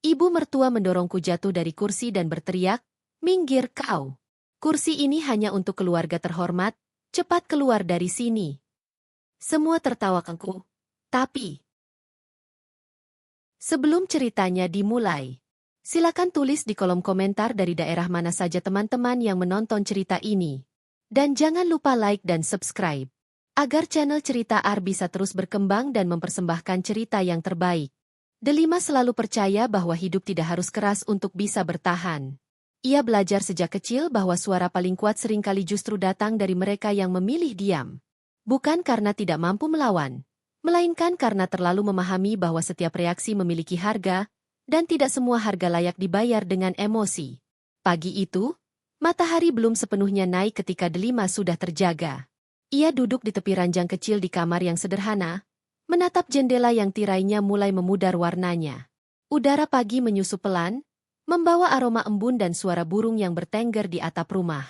Ibu mertua mendorongku jatuh dari kursi dan berteriak, "Minggir kau! Kursi ini hanya untuk keluarga terhormat, cepat keluar dari sini." Semua tertawakanku. Tapi, sebelum ceritanya dimulai, silakan tulis di kolom komentar dari daerah mana saja teman-teman yang menonton cerita ini. Dan jangan lupa like dan subscribe, agar channel Cerita Ar bisa terus berkembang dan mempersembahkan cerita yang terbaik. Delima selalu percaya bahwa hidup tidak harus keras untuk bisa bertahan. Ia belajar sejak kecil bahwa suara paling kuat seringkali justru datang dari mereka yang memilih diam. Bukan karena tidak mampu melawan, melainkan karena terlalu memahami bahwa setiap reaksi memiliki harga, dan tidak semua harga layak dibayar dengan emosi. Pagi itu, matahari belum sepenuhnya naik ketika Delima sudah terjaga. Ia duduk di tepi ranjang kecil di kamar yang sederhana, menatap jendela yang tirainya mulai memudar warnanya. Udara pagi menyusup pelan, membawa aroma embun dan suara burung yang bertengger di atap rumah.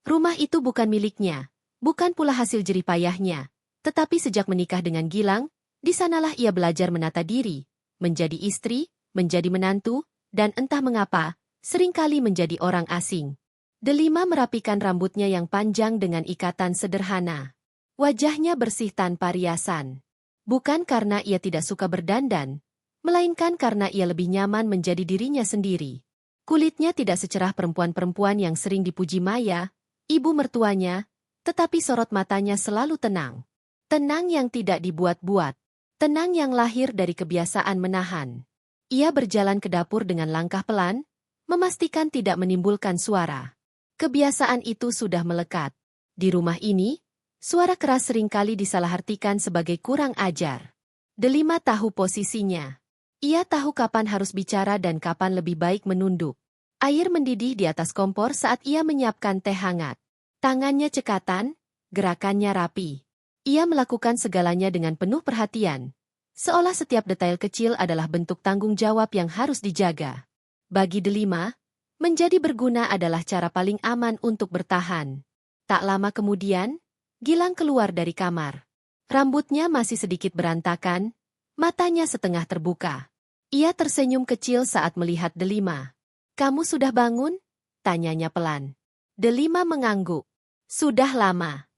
Rumah itu bukan miliknya, bukan pula hasil jerih payahnya, tetapi sejak menikah dengan Gilang, di sanalah ia belajar menata diri, menjadi istri, menjadi menantu, dan entah mengapa, seringkali menjadi orang asing. Delima merapikan rambutnya yang panjang dengan ikatan sederhana. Wajahnya bersih tanpa riasan. Bukan karena ia tidak suka berdandan, melainkan karena ia lebih nyaman menjadi dirinya sendiri. Kulitnya tidak secerah perempuan-perempuan yang sering dipuji Maya, ibu mertuanya, tetapi sorot matanya selalu tenang. Tenang yang tidak dibuat-buat. Tenang yang lahir dari kebiasaan menahan. Ia berjalan ke dapur dengan langkah pelan, memastikan tidak menimbulkan suara. Kebiasaan itu sudah melekat. Di rumah ini, suara keras seringkali disalahartikan sebagai kurang ajar. Delima tahu posisinya. Ia tahu kapan harus bicara dan kapan lebih baik menunduk. Air mendidih di atas kompor saat ia menyiapkan teh hangat. Tangannya cekatan, gerakannya rapi. Ia melakukan segalanya dengan penuh perhatian. Seolah setiap detail kecil adalah bentuk tanggung jawab yang harus dijaga. Bagi Delima, menjadi berguna adalah cara paling aman untuk bertahan. Tak lama kemudian, Gilang keluar dari kamar. Rambutnya masih sedikit berantakan, matanya setengah terbuka. Ia tersenyum kecil saat melihat Delima. "Kamu sudah bangun?" tanyanya pelan. Delima mengangguk. "Sudah lama."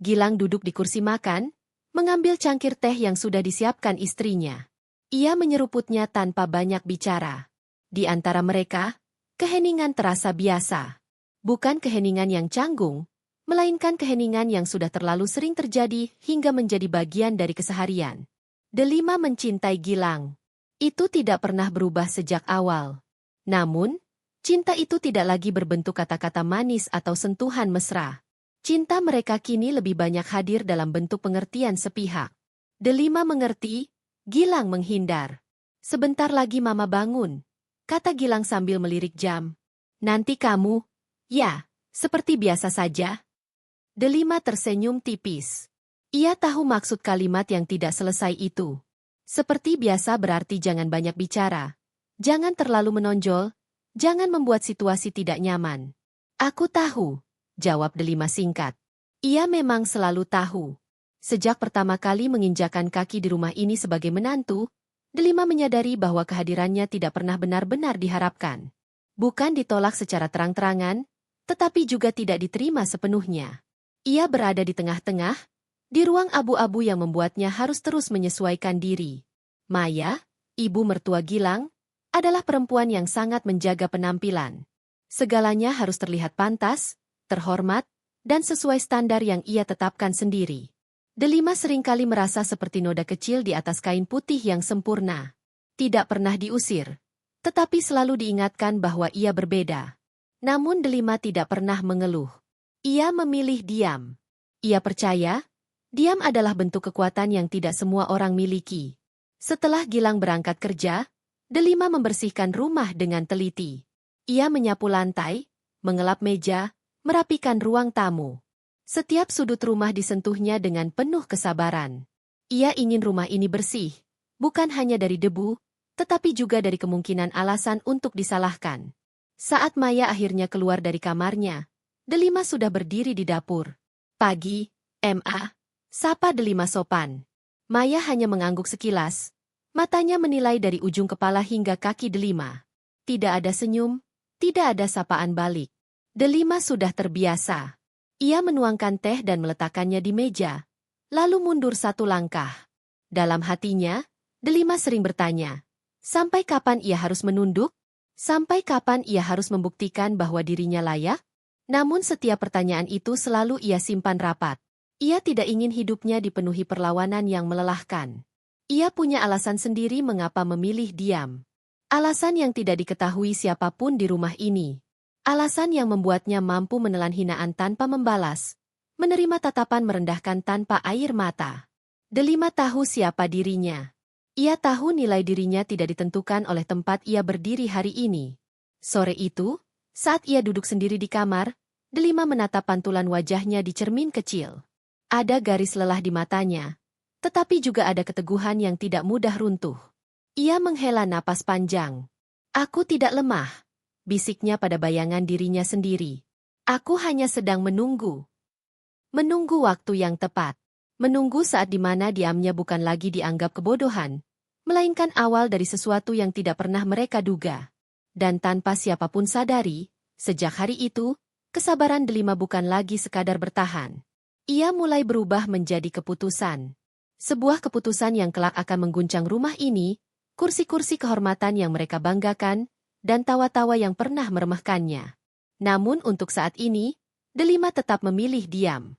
Gilang duduk di kursi makan, mengambil cangkir teh yang sudah disiapkan istrinya. Ia menyeruputnya tanpa banyak bicara. Di antara mereka, keheningan terasa biasa. Bukan keheningan yang canggung, melainkan keheningan yang sudah terlalu sering terjadi hingga menjadi bagian dari keseharian. Delima mencintai Gilang. Itu tidak pernah berubah sejak awal. Namun, cinta itu tidak lagi berbentuk kata-kata manis atau sentuhan mesra. Cinta mereka kini lebih banyak hadir dalam bentuk pengertian sepihak. Delima mengerti, Gilang menghindar. "Sebentar lagi Mama bangun," kata Gilang sambil melirik jam. "Nanti kamu?" "Ya, seperti biasa saja." Delima tersenyum tipis. Ia tahu maksud kalimat yang tidak selesai itu. Seperti biasa berarti jangan banyak bicara. Jangan terlalu menonjol. Jangan membuat situasi tidak nyaman. "Aku tahu," jawab Delima singkat. Ia memang selalu tahu. Sejak pertama kali menginjakan kaki di rumah ini sebagai menantu, Delima menyadari bahwa kehadirannya tidak pernah benar-benar diharapkan. Bukan ditolak secara terang-terangan, tetapi juga tidak diterima sepenuhnya. Ia berada di tengah-tengah, di ruang abu-abu yang membuatnya harus terus menyesuaikan diri. Maya, ibu mertua Gilang, adalah perempuan yang sangat menjaga penampilan. Segalanya harus terlihat pantas, terhormat, dan sesuai standar yang ia tetapkan sendiri. Delima seringkali merasa seperti noda kecil di atas kain putih yang sempurna. Tidak pernah diusir, tetapi selalu diingatkan bahwa ia berbeda. Namun Delima tidak pernah mengeluh. Ia memilih diam. Ia percaya, diam adalah bentuk kekuatan yang tidak semua orang miliki. Setelah Gilang berangkat kerja, Delima membersihkan rumah dengan teliti. Ia menyapu lantai, mengelap meja, merapikan ruang tamu. Setiap sudut rumah disentuhnya dengan penuh kesabaran. Ia ingin rumah ini bersih, bukan hanya dari debu, tetapi juga dari kemungkinan alasan untuk disalahkan. Saat Maya akhirnya keluar dari kamarnya, Delima sudah berdiri di dapur. "Pagi, Ma," sapa Delima sopan. Maya hanya mengangguk sekilas, Matanya menilai dari ujung kepala hingga kaki Delima. Tidak ada senyum, tidak ada sapaan balik. Delima sudah terbiasa. Ia menuangkan teh dan meletakkannya di meja, lalu mundur satu langkah. Dalam hatinya, Delima sering bertanya, sampai kapan ia harus menunduk? Sampai kapan ia harus membuktikan bahwa dirinya layak? Namun setiap pertanyaan itu selalu ia simpan rapat. Ia tidak ingin hidupnya dipenuhi perlawanan yang melelahkan. Ia punya alasan sendiri mengapa memilih diam. Alasan yang tidak diketahui siapapun di rumah ini. Alasan yang membuatnya mampu menelan hinaan tanpa membalas, menerima tatapan merendahkan tanpa air mata. Delima tahu siapa dirinya. Ia tahu nilai dirinya tidak ditentukan oleh tempat ia berdiri hari ini. Sore itu, saat ia duduk sendiri di kamar, Delima menatap pantulan wajahnya di cermin kecil. Ada garis lelah di matanya, tetapi juga ada keteguhan yang tidak mudah runtuh. Ia menghela napas panjang. Aku tidak lemah, bisiknya pada bayangan dirinya sendiri. Aku hanya sedang menunggu. Menunggu waktu yang tepat. Menunggu saat di mana diamnya bukan lagi dianggap kebodohan, melainkan awal dari sesuatu yang tidak pernah mereka duga. Dan tanpa siapapun sadari, sejak hari itu, kesabaran Delima bukan lagi sekadar bertahan. Ia mulai berubah menjadi keputusan. Sebuah keputusan yang kelak akan mengguncang rumah ini, kursi-kursi kehormatan yang mereka banggakan, dan tawa-tawa yang pernah meremehkannya. Namun untuk saat ini, Delima tetap memilih diam.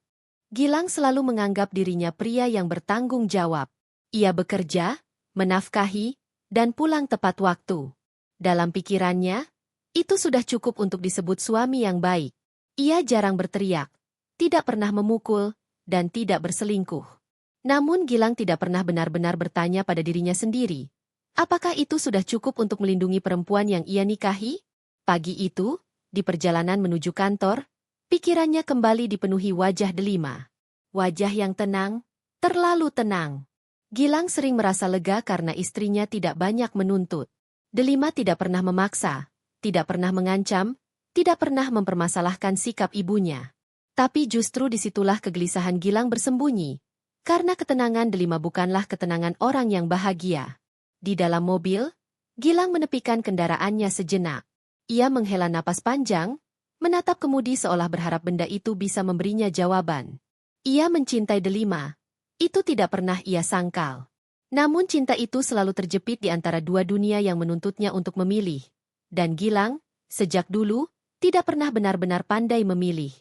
Gilang selalu menganggap dirinya pria yang bertanggung jawab. Ia bekerja, menafkahi, dan pulang tepat waktu. Dalam pikirannya, itu sudah cukup untuk disebut suami yang baik. Ia jarang berteriak, tidak pernah memukul, dan tidak berselingkuh. Namun Gilang tidak pernah benar-benar bertanya pada dirinya sendiri, apakah itu sudah cukup untuk melindungi perempuan yang ia nikahi? Pagi itu, di perjalanan menuju kantor, pikirannya kembali dipenuhi wajah Delima. Wajah yang tenang, terlalu tenang. Gilang sering merasa lega karena istrinya tidak banyak menuntut. Delima tidak pernah memaksa, tidak pernah mengancam, tidak pernah mempermasalahkan sikap ibunya. Tapi justru disitulah kegelisahan Gilang bersembunyi, karena ketenangan Delima bukanlah ketenangan orang yang bahagia. Di dalam mobil, Gilang menepikan kendaraannya sejenak. Ia menghela napas panjang, menatap kemudi seolah berharap benda itu bisa memberinya jawaban. Ia mencintai Delima. Itu tidak pernah ia sangkal. Namun cinta itu selalu terjepit di antara dua dunia yang menuntutnya untuk memilih. Dan Gilang, sejak dulu, tidak pernah benar-benar pandai memilih.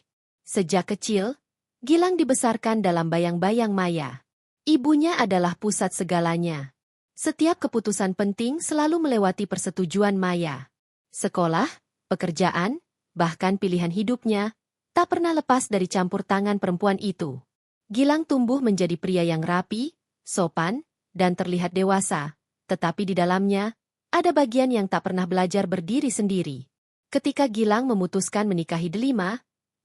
Sejak kecil, Gilang dibesarkan dalam bayang-bayang Maya. Ibunya adalah pusat segalanya. Setiap keputusan penting selalu melewati persetujuan Maya. Sekolah, pekerjaan, bahkan pilihan hidupnya, tak pernah lepas dari campur tangan perempuan itu. Gilang tumbuh menjadi pria yang rapi, sopan, dan terlihat dewasa, tetapi di dalamnya, ada bagian yang tak pernah belajar berdiri sendiri. Ketika Gilang memutuskan menikahi Delima,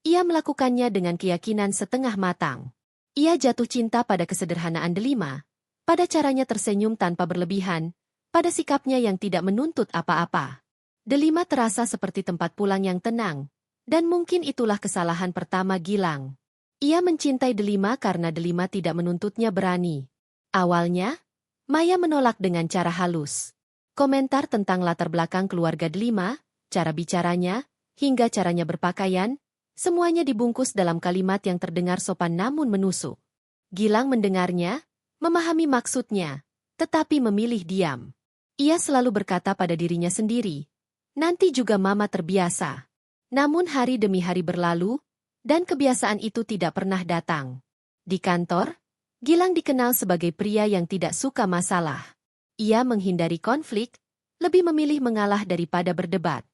ia melakukannya dengan keyakinan setengah matang. Ia jatuh cinta pada kesederhanaan Delima, pada caranya tersenyum tanpa berlebihan, pada sikapnya yang tidak menuntut apa-apa. Delima terasa seperti tempat pulang yang tenang, dan mungkin itulah kesalahan pertama Gilang. Ia mencintai Delima karena Delima tidak menuntutnya berani. Awalnya, Maya menolak dengan cara halus. Komentar tentang latar belakang keluarga Delima, cara bicaranya, hingga caranya berpakaian, semuanya dibungkus dalam kalimat yang terdengar sopan namun menusuk. Gilang mendengarnya, memahami maksudnya, tetapi memilih diam. Ia selalu berkata pada dirinya sendiri, nanti juga mama terbiasa. Namun hari demi hari berlalu, dan kebiasaan itu tidak pernah datang. Di kantor, Gilang dikenal sebagai pria yang tidak suka masalah. Ia menghindari konflik, lebih memilih mengalah daripada berdebat.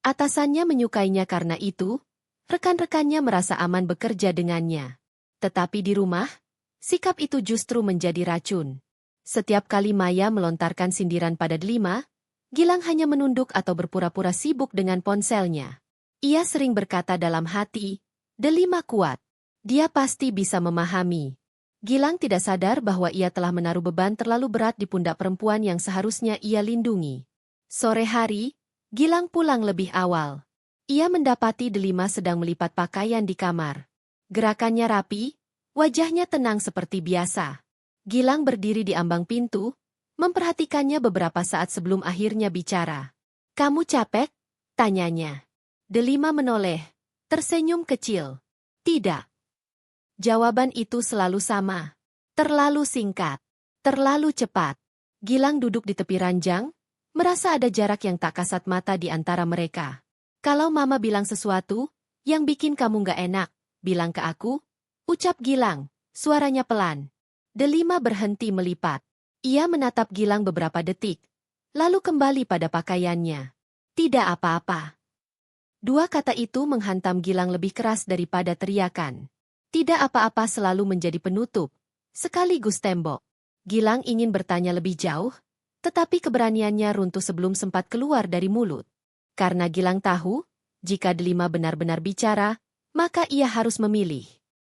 Atasannya menyukainya karena itu, rekan-rekannya merasa aman bekerja dengannya. Tetapi di rumah, sikap itu justru menjadi racun. Setiap kali Maya melontarkan sindiran pada Delima, Gilang hanya menunduk atau berpura-pura sibuk dengan ponselnya. Ia sering berkata dalam hati, Delima kuat. Dia pasti bisa memahami. Gilang tidak sadar bahwa ia telah menaruh beban terlalu berat di pundak perempuan yang seharusnya ia lindungi. Sore hari, Gilang pulang lebih awal. Ia mendapati Delima sedang melipat pakaian di kamar. Gerakannya rapi, wajahnya tenang seperti biasa. Gilang berdiri di ambang pintu, memperhatikannya beberapa saat sebelum akhirnya bicara. "Kamu capek?" tanyanya. Delima menoleh, tersenyum kecil. "Tidak." Jawaban itu selalu sama. Terlalu singkat. Terlalu cepat. Gilang duduk di tepi ranjang, merasa ada jarak yang tak kasat mata di antara mereka. "Kalau Mama bilang sesuatu yang bikin kamu gak enak, bilang ke aku," ucap Gilang, suaranya pelan. Delima berhenti melipat. Ia menatap Gilang beberapa detik, lalu kembali pada pakaiannya. "Tidak apa-apa." Dua kata itu menghantam Gilang lebih keras daripada teriakan. Tidak apa-apa selalu menjadi penutup, sekaligus tembok. Gilang ingin bertanya lebih jauh, tetapi keberaniannya runtuh sebelum sempat keluar dari mulut. Karena Gilang tahu, jika Delima benar-benar bicara, maka ia harus memilih.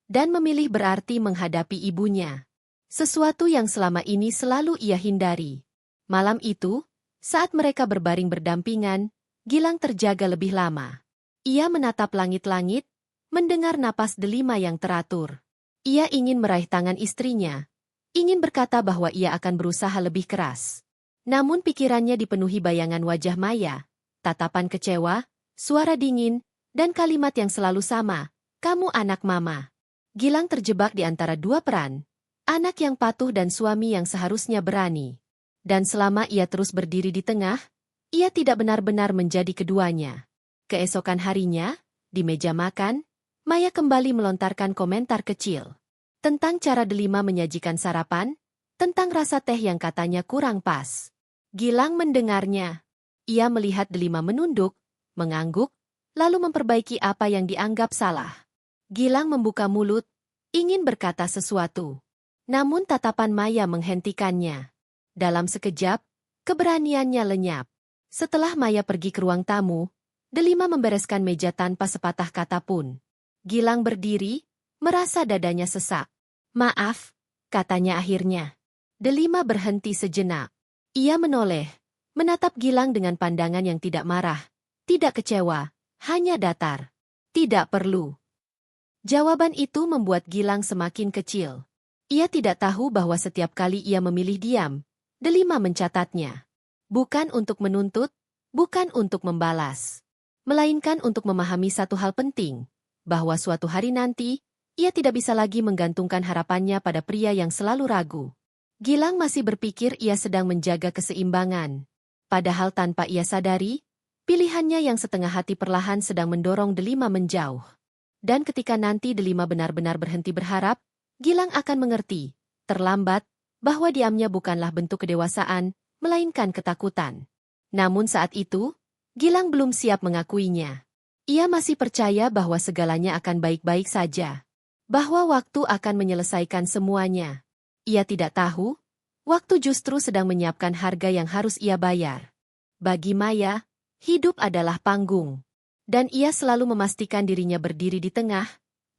Dan memilih berarti menghadapi ibunya. Sesuatu yang selama ini selalu ia hindari. Malam itu, saat mereka berbaring berdampingan, Gilang terjaga lebih lama. Ia menatap langit-langit, mendengar napas Delima yang teratur. Ia ingin meraih tangan istrinya, ingin berkata bahwa ia akan berusaha lebih keras. Namun pikirannya dipenuhi bayangan wajah Maya, tatapan kecewa, suara dingin, dan kalimat yang selalu sama, "Kamu anak Mama." Gilang terjebak di antara dua peran. Anak yang patuh dan suami yang seharusnya berani. Dan selama ia terus berdiri di tengah, ia tidak benar-benar menjadi keduanya. Keesokan harinya, di meja makan, Maya kembali melontarkan komentar kecil. Tentang cara Delima menyajikan sarapan, tentang rasa teh yang katanya kurang pas. Gilang mendengarnya. Ia melihat Delima menunduk, mengangguk, lalu memperbaiki apa yang dianggap salah. Gilang membuka mulut, ingin berkata sesuatu. Namun tatapan Maya menghentikannya. Dalam sekejap, keberaniannya lenyap. Setelah Maya pergi ke ruang tamu, Delima membereskan meja tanpa sepatah kata pun. Gilang berdiri, merasa dadanya sesak. "Maaf," katanya akhirnya. Delima berhenti sejenak. Ia menoleh, menatap Gilang dengan pandangan yang tidak marah, tidak kecewa, hanya datar. "Tidak perlu." Jawaban itu membuat Gilang semakin kecil. Ia tidak tahu bahwa setiap kali ia memilih diam, Delima mencatatnya. Bukan untuk menuntut, bukan untuk membalas. Melainkan untuk memahami satu hal penting, bahwa suatu hari nanti, ia tidak bisa lagi menggantungkan harapannya pada pria yang selalu ragu. Gilang masih berpikir ia sedang menjaga keseimbangan. Padahal tanpa ia sadari, pilihannya yang setengah hati perlahan sedang mendorong Delima menjauh. Dan ketika nanti Delima benar-benar berhenti berharap, Gilang akan mengerti, terlambat, bahwa diamnya bukanlah bentuk kedewasaan, melainkan ketakutan. Namun saat itu, Gilang belum siap mengakuinya. Ia masih percaya bahwa segalanya akan baik-baik saja. Bahwa waktu akan menyelesaikan semuanya. Ia tidak tahu, waktu justru sedang menyiapkan harga yang harus ia bayar. Bagi Maya, hidup adalah panggung. Dan ia selalu memastikan dirinya berdiri di tengah,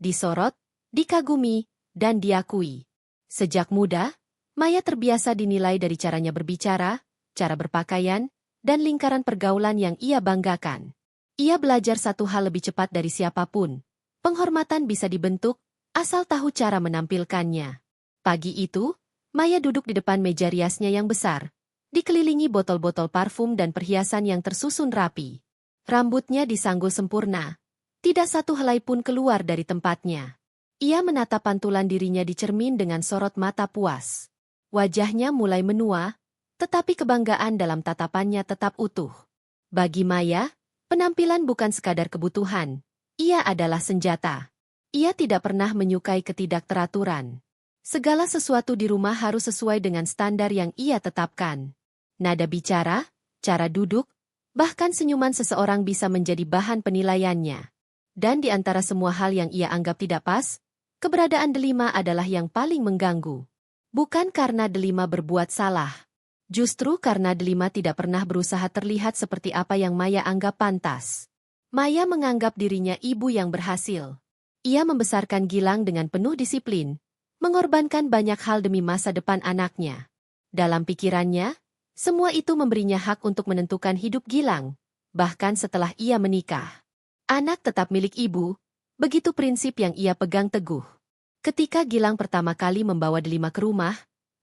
disorot, dikagumi, dan diakui. Sejak muda, Maya terbiasa dinilai dari caranya berbicara, cara berpakaian, dan lingkaran pergaulan yang ia banggakan. Ia belajar satu hal lebih cepat dari siapapun. Penghormatan bisa dibentuk, asal tahu cara menampilkannya. Pagi itu, Maya duduk di depan meja riasnya yang besar, dikelilingi botol-botol parfum dan perhiasan yang tersusun rapi. Rambutnya disanggul sempurna. Tidak satu helai pun keluar dari tempatnya. Ia menatap pantulan dirinya di cermin dengan sorot mata puas. Wajahnya mulai menua, tetapi kebanggaan dalam tatapannya tetap utuh. Bagi Maya, penampilan bukan sekadar kebutuhan. Ia adalah senjata. Ia tidak pernah menyukai ketidakteraturan. Segala sesuatu di rumah harus sesuai dengan standar yang ia tetapkan. Nada bicara, cara duduk, bahkan senyuman seseorang bisa menjadi bahan penilaiannya. Dan di antara semua hal yang ia anggap tidak pas, keberadaan Delima adalah yang paling mengganggu. Bukan karena Delima berbuat salah. Justru karena Delima tidak pernah berusaha terlihat seperti apa yang Maya anggap pantas. Maya menganggap dirinya ibu yang berhasil. Ia membesarkan Gilang dengan penuh disiplin, mengorbankan banyak hal demi masa depan anaknya. Dalam pikirannya, semua itu memberinya hak untuk menentukan hidup Gilang, bahkan setelah ia menikah. Anak tetap milik ibu, begitu prinsip yang ia pegang teguh. Ketika Gilang pertama kali membawa Delima ke rumah,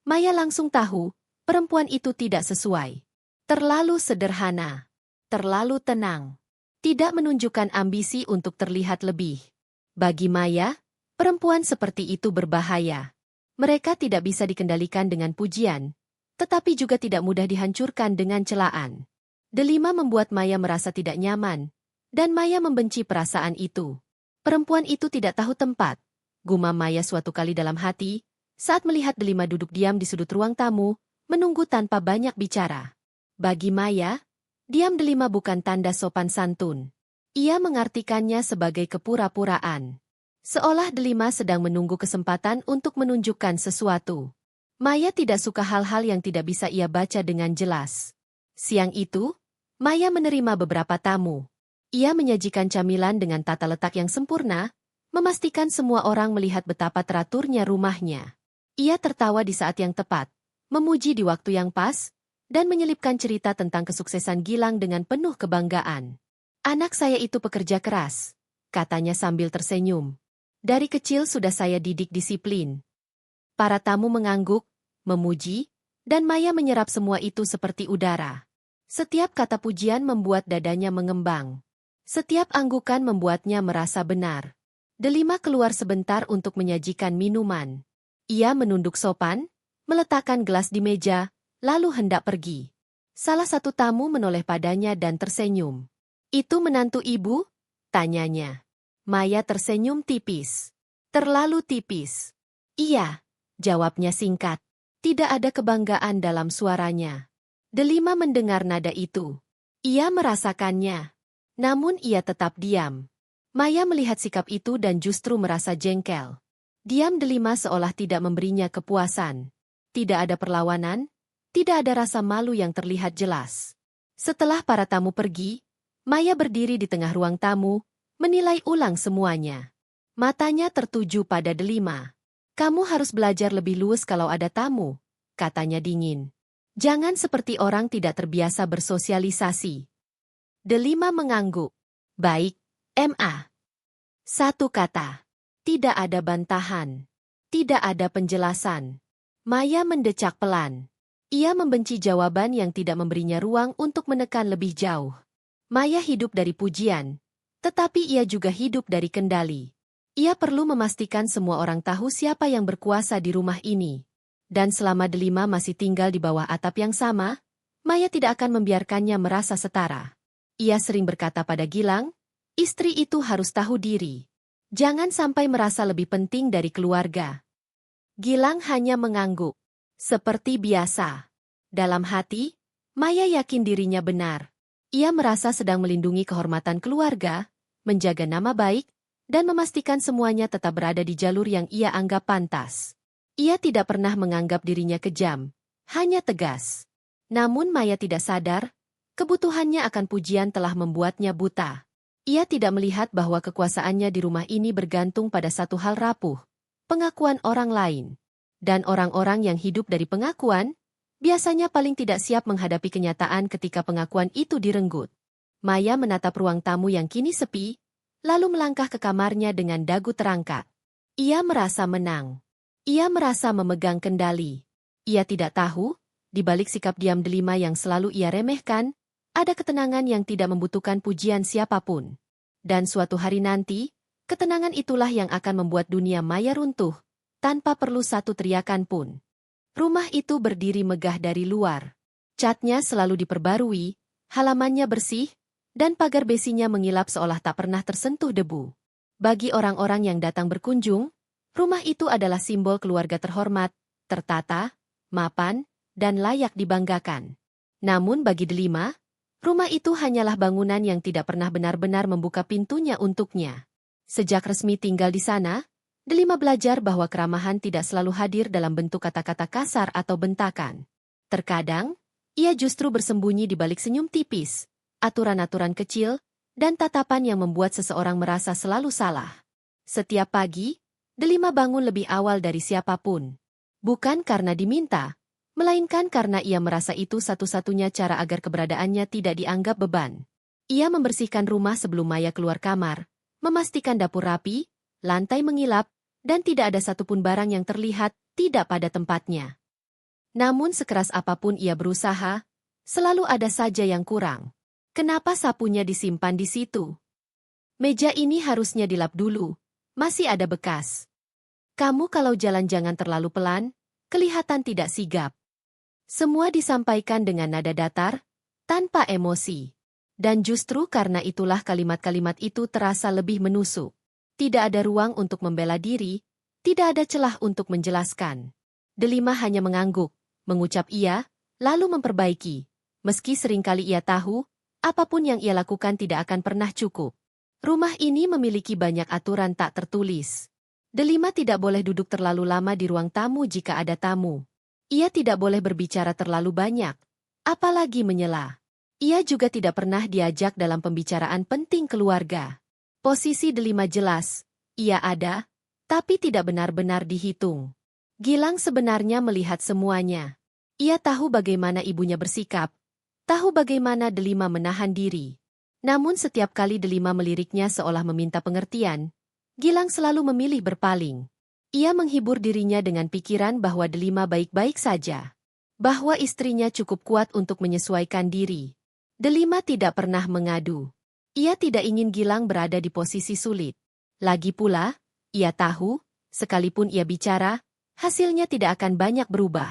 Maya langsung tahu, Perempuan itu tidak sesuai. Terlalu sederhana. Terlalu tenang. Tidak menunjukkan ambisi untuk terlihat lebih. Bagi Maya, perempuan seperti itu berbahaya. Mereka tidak bisa dikendalikan dengan pujian, tetapi juga tidak mudah dihancurkan dengan celaan. Delima membuat Maya merasa tidak nyaman, dan Maya membenci perasaan itu. Perempuan itu tidak tahu tempat, gumam Maya suatu kali dalam hati, saat melihat Delima duduk diam di sudut ruang tamu, menunggu tanpa banyak bicara. Bagi Maya, diam Delima bukan tanda sopan santun. Ia mengartikannya sebagai kepura-puraan. Seolah Delima sedang menunggu kesempatan untuk menunjukkan sesuatu. Maya tidak suka hal-hal yang tidak bisa ia baca dengan jelas. Siang itu, Maya menerima beberapa tamu. Ia menyajikan camilan dengan tata letak yang sempurna, memastikan semua orang melihat betapa teraturnya rumahnya. Ia tertawa di saat yang tepat, memuji di waktu yang pas, dan menyelipkan cerita tentang kesuksesan Gilang dengan penuh kebanggaan. Anak saya itu pekerja keras, katanya sambil tersenyum. Dari kecil sudah saya didik disiplin. Para tamu mengangguk, memuji, dan Maya menyerap semua itu seperti udara. Setiap kata pujian membuat dadanya mengembang. Setiap anggukan membuatnya merasa benar. Delima keluar sebentar untuk menyajikan minuman. Ia menunduk sopan, meletakkan gelas di meja, lalu hendak pergi. Salah satu tamu menoleh padanya dan tersenyum. "Itu menantu ibu?" tanyanya. Maya tersenyum tipis. "Terlalu tipis." "Iya," jawabnya singkat. Tidak ada kebanggaan dalam suaranya. Delima mendengar nada itu. Ia merasakannya. Namun ia tetap diam. Maya melihat sikap itu dan justru merasa jengkel. Diam Delima seolah tidak memberinya kepuasan. Tidak ada perlawanan, tidak ada rasa malu yang terlihat jelas. Setelah para tamu pergi, Maya berdiri di tengah ruang tamu, menilai ulang semuanya. Matanya tertuju pada Delima. "Kamu harus belajar lebih luwes kalau ada tamu," katanya dingin. "Jangan seperti orang tidak terbiasa bersosialisasi." Delima mengangguk. "Baik, Ma." Satu kata. Tidak ada bantahan. Tidak ada penjelasan. Maya mendecak pelan. Ia membenci jawaban yang tidak memberinya ruang untuk menekan lebih jauh. Maya hidup dari pujian, tetapi ia juga hidup dari kendali. Ia perlu memastikan semua orang tahu siapa yang berkuasa di rumah ini. Dan selama Delima masih tinggal di bawah atap yang sama, Maya tidak akan membiarkannya merasa setara. Ia sering berkata pada Gilang, istri itu harus tahu diri. Jangan sampai merasa lebih penting dari keluarga. Gilang hanya mengangguk. Seperti biasa. Dalam hati, Maya yakin dirinya benar. Ia merasa sedang melindungi kehormatan keluarga, menjaga nama baik, dan memastikan semuanya tetap berada di jalur yang ia anggap pantas. Ia tidak pernah menganggap dirinya kejam, hanya tegas. Namun Maya tidak sadar, kebutuhannya akan pujian telah membuatnya buta. Ia tidak melihat bahwa kekuasaannya di rumah ini bergantung pada satu hal rapuh, pengakuan orang lain. Dan orang-orang yang hidup dari pengakuan, biasanya paling tidak siap menghadapi kenyataan ketika pengakuan itu direnggut. Maya menatap ruang tamu yang kini sepi, lalu melangkah ke kamarnya dengan dagu terangkat. Ia merasa menang. Ia merasa memegang kendali. Ia tidak tahu, di balik sikap diam Delima yang selalu ia remehkan, ada ketenangan yang tidak membutuhkan pujian siapapun. Dan suatu hari nanti, ketenangan itulah yang akan membuat dunia Maya runtuh, tanpa perlu satu teriakan pun. Rumah itu berdiri megah dari luar. Catnya selalu diperbarui, halamannya bersih, dan pagar besinya mengilap seolah tak pernah tersentuh debu. Bagi orang-orang yang datang berkunjung, rumah itu adalah simbol keluarga terhormat, tertata, mapan, dan layak dibanggakan. Namun bagi Delima, rumah itu hanyalah bangunan yang tidak pernah benar-benar membuka pintunya untuknya. Sejak resmi tinggal di sana, Delima belajar bahwa keramahan tidak selalu hadir dalam bentuk kata-kata kasar atau bentakan. Terkadang, ia justru bersembunyi di balik senyum tipis, aturan-aturan kecil, dan tatapan yang membuat seseorang merasa selalu salah. Setiap pagi, Delima bangun lebih awal dari siapapun. Bukan karena diminta, melainkan karena ia merasa itu satu-satunya cara agar keberadaannya tidak dianggap beban. Ia membersihkan rumah sebelum Maya keluar kamar, memastikan dapur rapi, lantai mengilap, dan tidak ada satupun barang yang terlihat tidak pada tempatnya. Namun sekeras apapun ia berusaha, selalu ada saja yang kurang. Kenapa sapunya disimpan di situ? Meja ini harusnya dilap dulu, masih ada bekas. Kamu kalau jalan jangan terlalu pelan, kelihatan tidak sigap. Semua disampaikan dengan nada datar, tanpa emosi. Dan justru karena itulah kalimat-kalimat itu terasa lebih menusuk. Tidak ada ruang untuk membela diri, tidak ada celah untuk menjelaskan. Delima hanya mengangguk, mengucap iya, lalu memperbaiki. Meski seringkali ia tahu, apapun yang ia lakukan tidak akan pernah cukup. Rumah ini memiliki banyak aturan tak tertulis. Delima tidak boleh duduk terlalu lama di ruang tamu jika ada tamu. Ia tidak boleh berbicara terlalu banyak, apalagi menyela. Ia juga tidak pernah diajak dalam pembicaraan penting keluarga. Posisi Delima jelas, ia ada, tapi tidak benar-benar dihitung. Gilang sebenarnya melihat semuanya. Ia tahu bagaimana ibunya bersikap, tahu bagaimana Delima menahan diri. Namun setiap kali Delima meliriknya seolah meminta pengertian, Gilang selalu memilih berpaling. Ia menghibur dirinya dengan pikiran bahwa Delima baik-baik saja. Bahwa istrinya cukup kuat untuk menyesuaikan diri. Delima tidak pernah mengadu. Ia tidak ingin Gilang berada di posisi sulit. Lagi pula, ia tahu, sekalipun ia bicara, hasilnya tidak akan banyak berubah.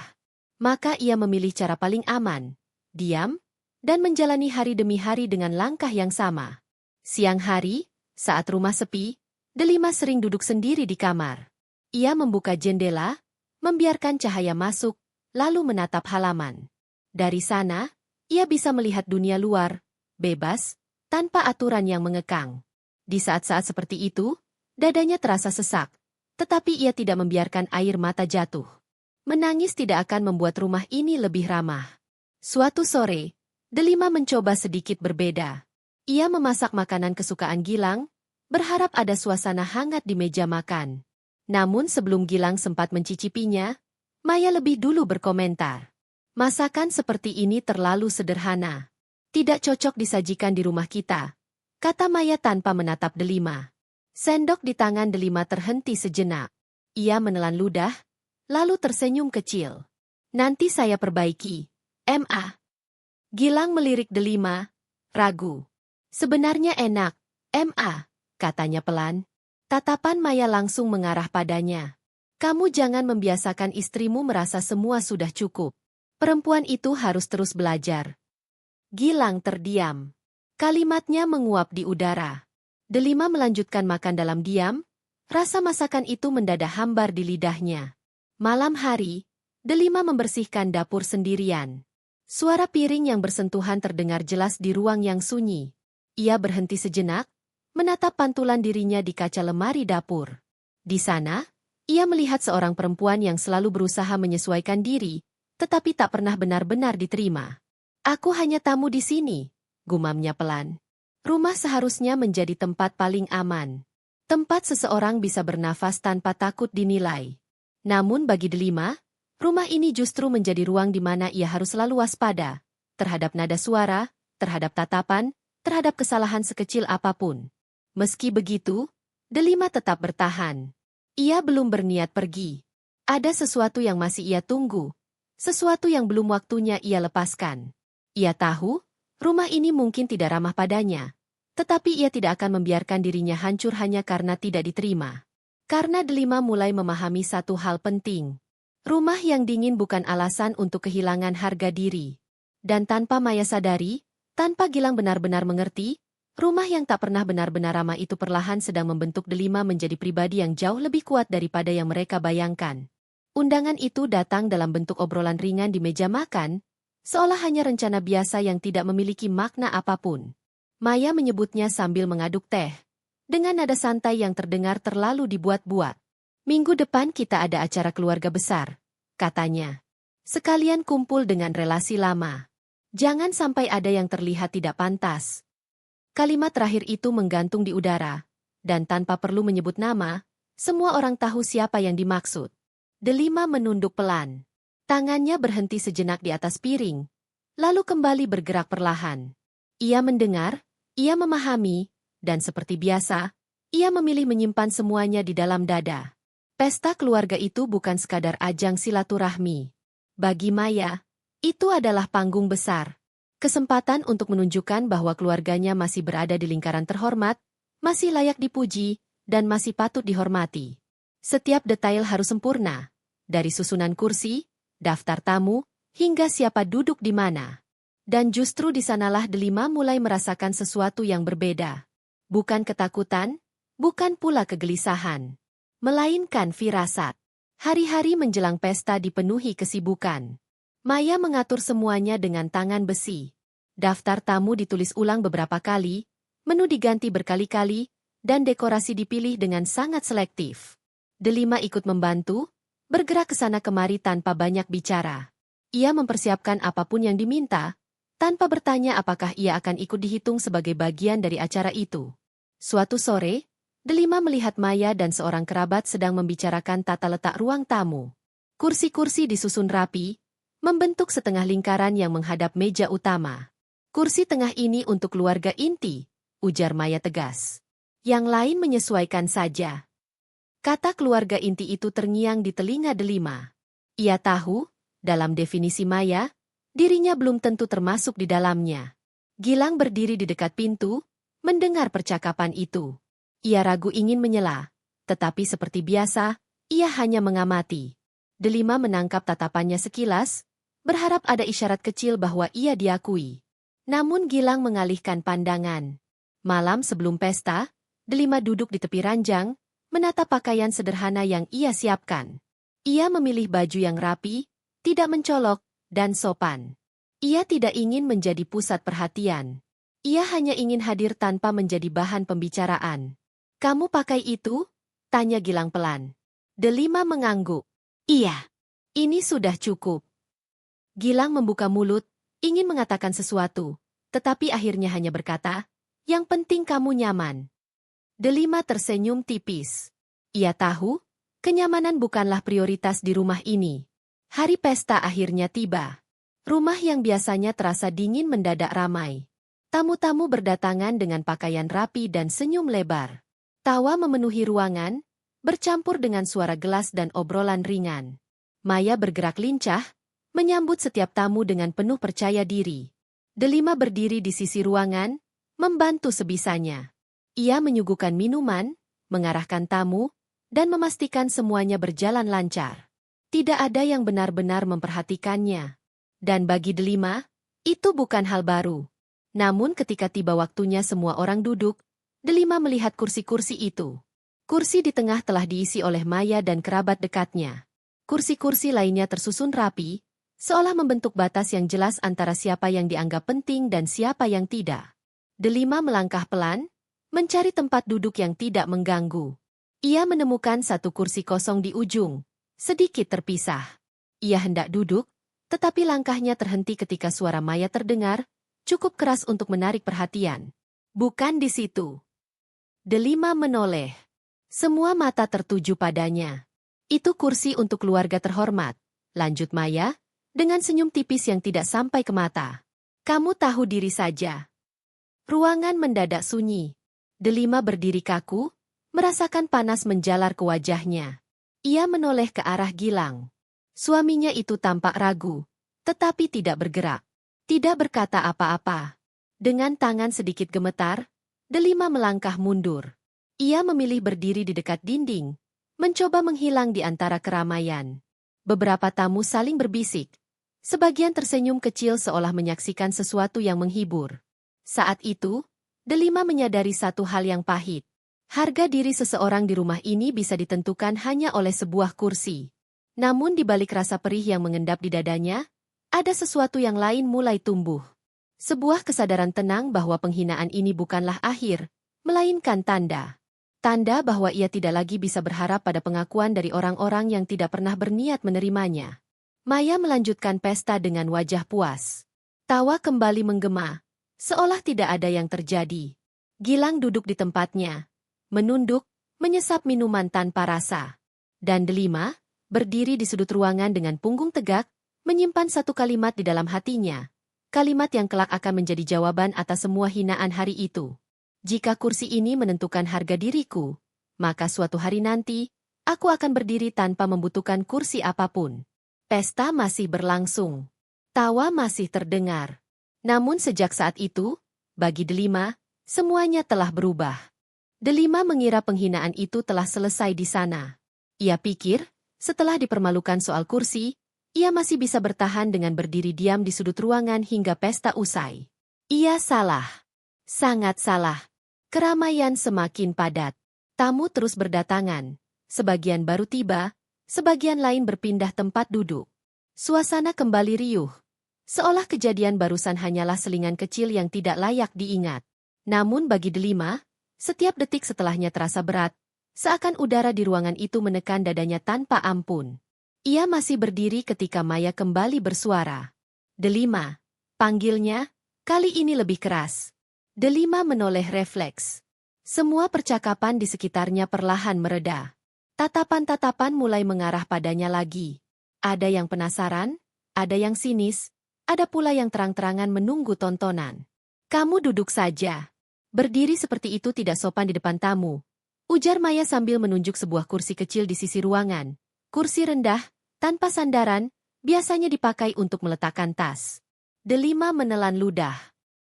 Maka ia memilih cara paling aman, diam, dan menjalani hari demi hari dengan langkah yang sama. Siang hari, saat rumah sepi, Delima sering duduk sendiri di kamar. Ia membuka jendela, membiarkan cahaya masuk, lalu menatap halaman. Dari sana, ia bisa melihat dunia luar, bebas, tanpa aturan yang mengekang. Di saat-saat seperti itu, dadanya terasa sesak, tetapi ia tidak membiarkan air mata jatuh. Menangis tidak akan membuat rumah ini lebih ramah. Suatu sore, Delima mencoba sedikit berbeda. Ia memasak makanan kesukaan Gilang, berharap ada suasana hangat di meja makan. Namun sebelum Gilang sempat mencicipinya, Maya lebih dulu berkomentar. Masakan seperti ini terlalu sederhana. Tidak cocok disajikan di rumah kita, kata Maya tanpa menatap Delima. Sendok di tangan Delima terhenti sejenak. Ia menelan ludah, lalu tersenyum kecil. Nanti saya perbaiki, Ma. Gilang melirik Delima, ragu. Sebenarnya enak, Ma, katanya pelan. Tatapan Maya langsung mengarah padanya. Kamu jangan membiasakan istrimu merasa semua sudah cukup. Perempuan itu harus terus belajar. Gilang terdiam. Kalimatnya menguap di udara. Delima melanjutkan makan dalam diam, rasa masakan itu mendadak hambar di lidahnya. Malam hari, Delima membersihkan dapur sendirian. Suara piring yang bersentuhan terdengar jelas di ruang yang sunyi. Ia berhenti sejenak, menatap pantulan dirinya di kaca lemari dapur. Di sana, ia melihat seorang perempuan yang selalu berusaha menyesuaikan diri, tetapi tak pernah benar-benar diterima. Aku hanya tamu di sini, gumamnya pelan. Rumah seharusnya menjadi tempat paling aman. Tempat seseorang bisa bernafas tanpa takut dinilai. Namun bagi Delima, rumah ini justru menjadi ruang di mana ia harus selalu waspada, terhadap nada suara, terhadap tatapan, terhadap kesalahan sekecil apapun. Meski begitu, Delima tetap bertahan. Ia belum berniat pergi. Ada sesuatu yang masih ia tunggu, sesuatu yang belum waktunya ia lepaskan. Ia tahu, rumah ini mungkin tidak ramah padanya, tetapi ia tidak akan membiarkan dirinya hancur hanya karena tidak diterima. Karena Delima mulai memahami satu hal penting. Rumah yang dingin bukan alasan untuk kehilangan harga diri. Dan tanpa Maya sadari, tanpa Gilang benar-benar mengerti, rumah yang tak pernah benar-benar ramah itu perlahan sedang membentuk Delima menjadi pribadi yang jauh lebih kuat daripada yang mereka bayangkan. Undangan itu datang dalam bentuk obrolan ringan di meja makan, seolah hanya rencana biasa yang tidak memiliki makna apapun. Maya menyebutnya sambil mengaduk teh, dengan nada santai yang terdengar terlalu dibuat-buat. Minggu depan kita ada acara keluarga besar, katanya. Sekalian kumpul dengan relasi lama. Jangan sampai ada yang terlihat tidak pantas. Kalimat terakhir itu menggantung di udara, dan tanpa perlu menyebut nama, semua orang tahu siapa yang dimaksud. Delima menunduk pelan. Tangannya berhenti sejenak di atas piring, lalu kembali bergerak perlahan. Ia mendengar, ia memahami, dan seperti biasa, ia memilih menyimpan semuanya di dalam dada. Pesta keluarga itu bukan sekadar ajang silaturahmi. Bagi Maya, itu adalah panggung besar. Kesempatan untuk menunjukkan bahwa keluarganya masih berada di lingkaran terhormat, masih layak dipuji, dan masih patut dihormati. Setiap detail harus sempurna, dari susunan kursi, daftar tamu, hingga siapa duduk di mana. Dan justru di sanalah Delima mulai merasakan sesuatu yang berbeda. Bukan ketakutan, bukan pula kegelisahan, melainkan firasat. Hari-hari menjelang pesta dipenuhi kesibukan. Maya mengatur semuanya dengan tangan besi. Daftar tamu ditulis ulang beberapa kali, menu diganti berkali-kali, dan dekorasi dipilih dengan sangat selektif. Delima ikut membantu, bergerak ke sana kemari tanpa banyak bicara. Ia mempersiapkan apapun yang diminta, tanpa bertanya apakah ia akan ikut dihitung sebagai bagian dari acara itu. Suatu sore, Delima melihat Maya dan seorang kerabat sedang membicarakan tata letak ruang tamu. Kursi-kursi disusun rapi, membentuk setengah lingkaran yang menghadap meja utama. Kursi tengah ini untuk keluarga inti, ujar Maya tegas. Yang lain menyesuaikan saja. Kata keluarga inti itu terngiang di telinga Delima. Ia tahu, dalam definisi Maya, dirinya belum tentu termasuk di dalamnya. Gilang berdiri di dekat pintu, mendengar percakapan itu. Ia ragu ingin menyela, tetapi seperti biasa, ia hanya mengamati. Delima menangkap tatapannya sekilas, berharap ada isyarat kecil bahwa ia diakui. Namun Gilang mengalihkan pandangan. Malam sebelum pesta, Delima duduk di tepi ranjang, menatap pakaian sederhana yang ia siapkan. Ia memilih baju yang rapi, tidak mencolok, dan sopan. Ia tidak ingin menjadi pusat perhatian. Ia hanya ingin hadir tanpa menjadi bahan pembicaraan. Kamu pakai itu? Tanya Gilang pelan. Delima mengangguk. Iya, ini sudah cukup. Gilang membuka mulut, ingin mengatakan sesuatu, tetapi akhirnya hanya berkata, yang penting kamu nyaman. Delima tersenyum tipis. Ia tahu, kenyamanan bukanlah prioritas di rumah ini. Hari pesta akhirnya tiba. Rumah yang biasanya terasa dingin mendadak ramai. Tamu-tamu berdatangan dengan pakaian rapi dan senyum lebar. Tawa memenuhi ruangan, bercampur dengan suara gelas dan obrolan ringan. Maya bergerak lincah, menyambut setiap tamu dengan penuh percaya diri. Delima berdiri di sisi ruangan, membantu sebisanya. Ia menyuguhkan minuman, mengarahkan tamu, dan memastikan semuanya berjalan lancar. Tidak ada yang benar-benar memperhatikannya. Dan bagi Delima, itu bukan hal baru. Namun ketika tiba waktunya semua orang duduk, Delima melihat kursi-kursi itu. Kursi di tengah telah diisi oleh Maya dan kerabat dekatnya. Kursi-kursi lainnya tersusun rapi, seolah membentuk batas yang jelas antara siapa yang dianggap penting dan siapa yang tidak. Delima melangkah pelan, mencari tempat duduk yang tidak mengganggu. Ia menemukan satu kursi kosong di ujung, sedikit terpisah. Ia hendak duduk, tetapi langkahnya terhenti ketika suara Maya terdengar, cukup keras untuk menarik perhatian. Bukan di situ. Delima menoleh. Semua mata tertuju padanya. Itu kursi untuk keluarga terhormat, lanjut Maya, dengan senyum tipis yang tidak sampai ke mata. Kamu tahu diri saja. Ruangan mendadak sunyi. Delima berdiri kaku, merasakan panas menjalar ke wajahnya. Ia menoleh ke arah Gilang. Suaminya itu tampak ragu, tetapi tidak bergerak. Tidak berkata apa-apa. Dengan tangan sedikit gemetar, Delima melangkah mundur. Ia memilih berdiri di dekat dinding, mencoba menghilang di antara keramaian. Beberapa tamu saling berbisik. Sebagian tersenyum kecil seolah menyaksikan sesuatu yang menghibur. Saat itu, Delima menyadari satu hal yang pahit. Harga diri seseorang di rumah ini bisa ditentukan hanya oleh sebuah kursi. Namun di balik rasa perih yang mengendap di dadanya, ada sesuatu yang lain mulai tumbuh. Sebuah kesadaran tenang bahwa penghinaan ini bukanlah akhir, melainkan tanda. Tanda bahwa ia tidak lagi bisa berharap pada pengakuan dari orang-orang yang tidak pernah berniat menerimanya. Maya melanjutkan pesta dengan wajah puas. Tawa kembali menggema, seolah tidak ada yang terjadi. Gilang duduk di tempatnya, menunduk, menyesap minuman tanpa rasa. Dan Delima, berdiri di sudut ruangan dengan punggung tegak, menyimpan satu kalimat di dalam hatinya. Kalimat yang kelak akan menjadi jawaban atas semua hinaan hari itu. Jika kursi ini menentukan harga diriku, maka suatu hari nanti, aku akan berdiri tanpa membutuhkan kursi apapun. Pesta masih berlangsung. Tawa masih terdengar. Namun sejak saat itu, bagi Delima, semuanya telah berubah. Delima mengira penghinaan itu telah selesai di sana. Ia pikir, setelah dipermalukan soal kursi, ia masih bisa bertahan dengan berdiri diam di sudut ruangan hingga pesta usai. Ia salah. Sangat salah. Keramaian semakin padat. Tamu terus berdatangan. Sebagian baru tiba, sebagian lain berpindah tempat duduk. Suasana kembali riuh. Seolah kejadian barusan hanyalah selingan kecil yang tidak layak diingat. Namun bagi Delima, setiap detik setelahnya terasa berat, seakan udara di ruangan itu menekan dadanya tanpa ampun. Ia masih berdiri ketika Maya kembali bersuara. Delima, panggilnya, kali ini lebih keras. Delima menoleh refleks. Semua percakapan di sekitarnya perlahan mereda. Tatapan-tatapan mulai mengarah padanya lagi. Ada yang penasaran, ada yang sinis, ada pula yang terang-terangan menunggu tontonan. Kamu duduk saja. Berdiri seperti itu tidak sopan di depan tamu. Ujar Maya sambil menunjuk sebuah kursi kecil di sisi ruangan. Kursi rendah, tanpa sandaran, biasanya dipakai untuk meletakkan tas. Delima menelan ludah.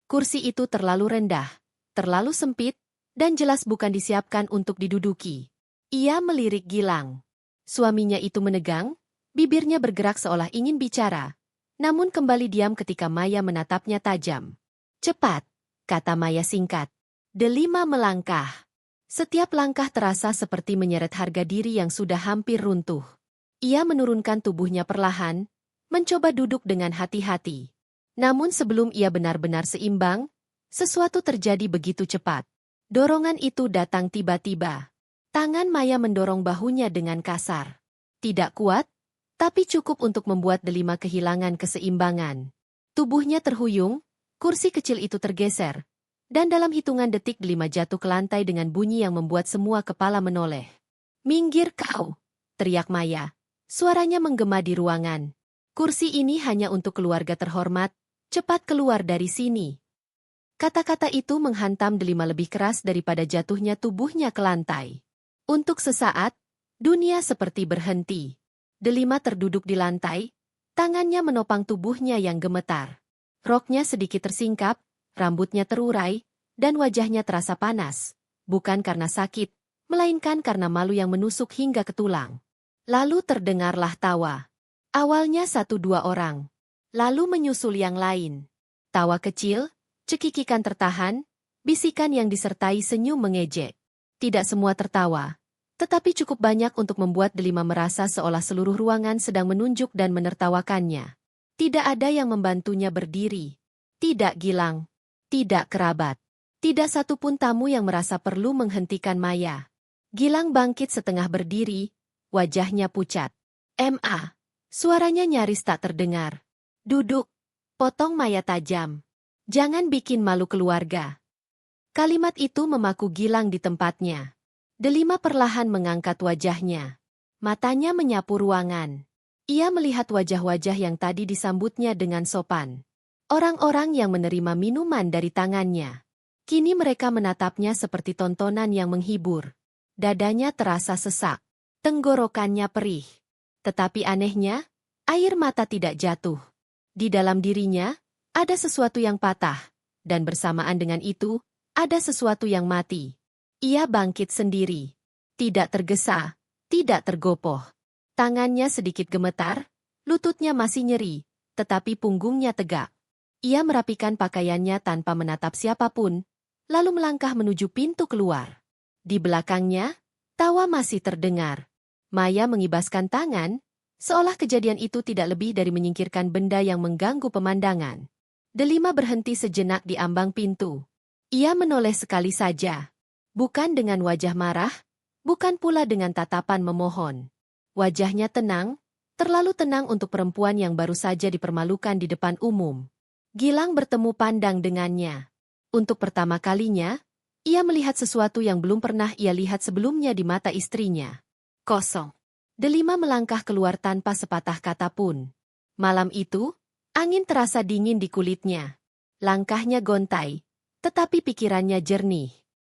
Kursi itu terlalu rendah, terlalu sempit, dan jelas bukan disiapkan untuk diduduki. Ia melirik Gilang. Suaminya itu menegang, bibirnya bergerak seolah ingin bicara, namun kembali diam ketika Maya menatapnya tajam. Cepat, kata Maya singkat. Delima melangkah. Setiap langkah terasa seperti menyeret harga diri yang sudah hampir runtuh. Ia menurunkan tubuhnya perlahan, mencoba duduk dengan hati-hati. Namun sebelum ia benar-benar seimbang, sesuatu terjadi begitu cepat. Dorongan itu datang tiba-tiba. Tangan Maya mendorong bahunya dengan kasar. Tidak kuat, tapi cukup untuk membuat Delima kehilangan keseimbangan. Tubuhnya terhuyung, kursi kecil itu tergeser, dan dalam hitungan detik Delima jatuh ke lantai dengan bunyi yang membuat semua kepala menoleh. Minggir kau, teriak Maya. Suaranya menggema di ruangan. Kursi ini hanya untuk keluarga terhormat, cepat keluar dari sini. Kata-kata itu menghantam Delima lebih keras daripada jatuhnya tubuhnya ke lantai. Untuk sesaat, dunia seperti berhenti. Delima terduduk di lantai, tangannya menopang tubuhnya yang gemetar. Roknya sedikit tersingkap, rambutnya terurai, dan wajahnya terasa panas. Bukan karena sakit, melainkan karena malu yang menusuk hingga ke tulang. Lalu terdengarlah tawa. Awalnya 1-2 orang. Lalu menyusul yang lain. Tawa kecil, cekikikan tertahan, bisikan yang disertai senyum mengejek. Tidak semua tertawa, tetapi cukup banyak untuk membuat Delima merasa seolah seluruh ruangan sedang menunjuk dan menertawakannya. Tidak ada yang membantunya berdiri. Tidak Gilang. Tidak kerabat. Tidak satupun tamu yang merasa perlu menghentikan Maya. Gilang bangkit setengah berdiri, wajahnya pucat. "Ma." Suaranya nyaris tak terdengar. "Duduk." Potong Maya tajam. "Jangan bikin malu keluarga." Kalimat itu memaku Gilang di tempatnya. Delima perlahan mengangkat wajahnya. Matanya menyapu ruangan. Ia melihat wajah-wajah yang tadi disambutnya dengan sopan. Orang-orang yang menerima minuman dari tangannya. Kini mereka menatapnya seperti tontonan yang menghibur. Dadanya terasa sesak. Tenggorokannya perih. Tetapi anehnya, air mata tidak jatuh. Di dalam dirinya, ada sesuatu yang patah. Dan bersamaan dengan itu, ada sesuatu yang mati. Ia bangkit sendiri. Tidak tergesa, tidak tergopoh. Tangannya sedikit gemetar, lututnya masih nyeri, tetapi punggungnya tegak. Ia merapikan pakaiannya tanpa menatap siapapun, lalu melangkah menuju pintu keluar. Di belakangnya, tawa masih terdengar. Maya mengibaskan tangan, seolah kejadian itu tidak lebih dari menyingkirkan benda yang mengganggu pemandangan. Delima berhenti sejenak di ambang pintu. Ia menoleh sekali saja. Bukan dengan wajah marah, bukan pula dengan tatapan memohon. Wajahnya tenang, terlalu tenang untuk perempuan yang baru saja dipermalukan di depan umum. Gilang bertemu pandang dengannya. Untuk pertama kalinya, ia melihat sesuatu yang belum pernah ia lihat sebelumnya di mata istrinya. Kosong. Delima melangkah keluar tanpa sepatah kata pun. Malam itu, angin terasa dingin di kulitnya. Langkahnya gontai, tetapi pikirannya jernih.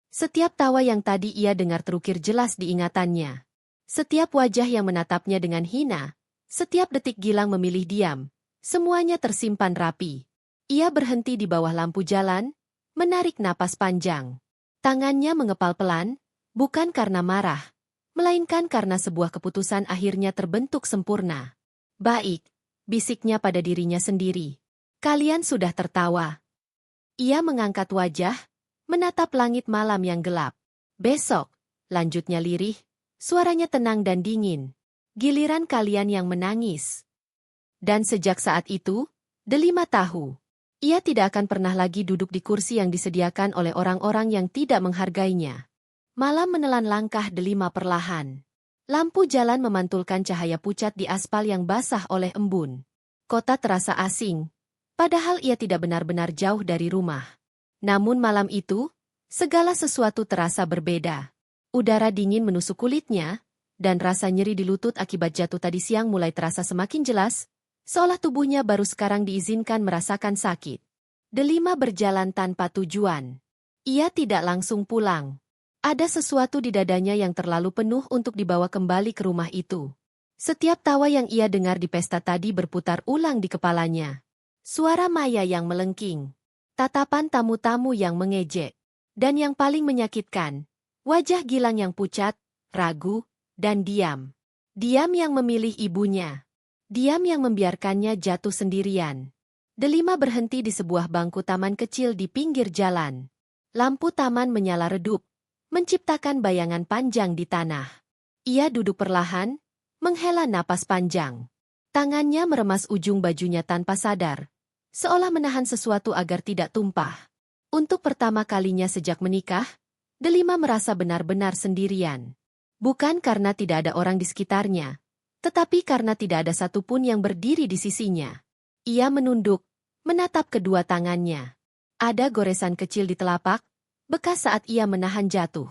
Setiap tawa yang tadi ia dengar terukir jelas di ingatannya. Setiap wajah yang menatapnya dengan hina, Setiap detik Gilang memilih diam. Semuanya tersimpan rapi. Ia berhenti di bawah lampu jalan, menarik napas panjang. Tangannya mengepal pelan, bukan karena marah, melainkan karena sebuah keputusan akhirnya terbentuk sempurna. Baik, bisiknya pada dirinya sendiri. Kalian sudah tertawa. Ia mengangkat wajah, menatap langit malam yang gelap. Besok, lanjutnya lirih, suaranya tenang dan dingin. Giliran kalian yang menangis. Dan sejak saat itu, Delima tahu. Ia tidak akan pernah lagi duduk di kursi yang disediakan oleh orang-orang yang tidak menghargainya. Malam menelan langkah Delima perlahan. Lampu jalan memantulkan cahaya pucat di aspal yang basah oleh embun. Kota terasa asing, padahal ia tidak benar-benar jauh dari rumah. Namun malam itu, segala sesuatu terasa berbeda. Udara dingin menusuk kulitnya, dan rasa nyeri di lutut akibat jatuh tadi siang mulai terasa semakin jelas, seolah tubuhnya baru sekarang diizinkan merasakan sakit. Delima berjalan tanpa tujuan. Ia tidak langsung pulang. Ada sesuatu di dadanya yang terlalu penuh untuk dibawa kembali ke rumah itu. Setiap tawa yang ia dengar di pesta tadi berputar ulang di kepalanya. Suara Maya yang melengking. Tatapan tamu-tamu yang mengejek. Dan yang paling menyakitkan, wajah Gilang yang pucat, ragu, dan diam. Diam yang memilih ibunya. Diam yang membiarkannya jatuh sendirian. Delima berhenti di sebuah bangku taman kecil di pinggir jalan. Lampu taman menyala redup, menciptakan bayangan panjang di tanah. Ia duduk perlahan, menghela napas panjang. Tangannya meremas ujung bajunya tanpa sadar, seolah menahan sesuatu agar tidak tumpah. Untuk pertama kalinya sejak menikah, Delima merasa benar-benar sendirian. Bukan karena tidak ada orang di sekitarnya, tetapi karena tidak ada satupun yang berdiri di sisinya. Ia menunduk, menatap kedua tangannya. Ada goresan kecil di telapak, bekas saat ia menahan jatuh.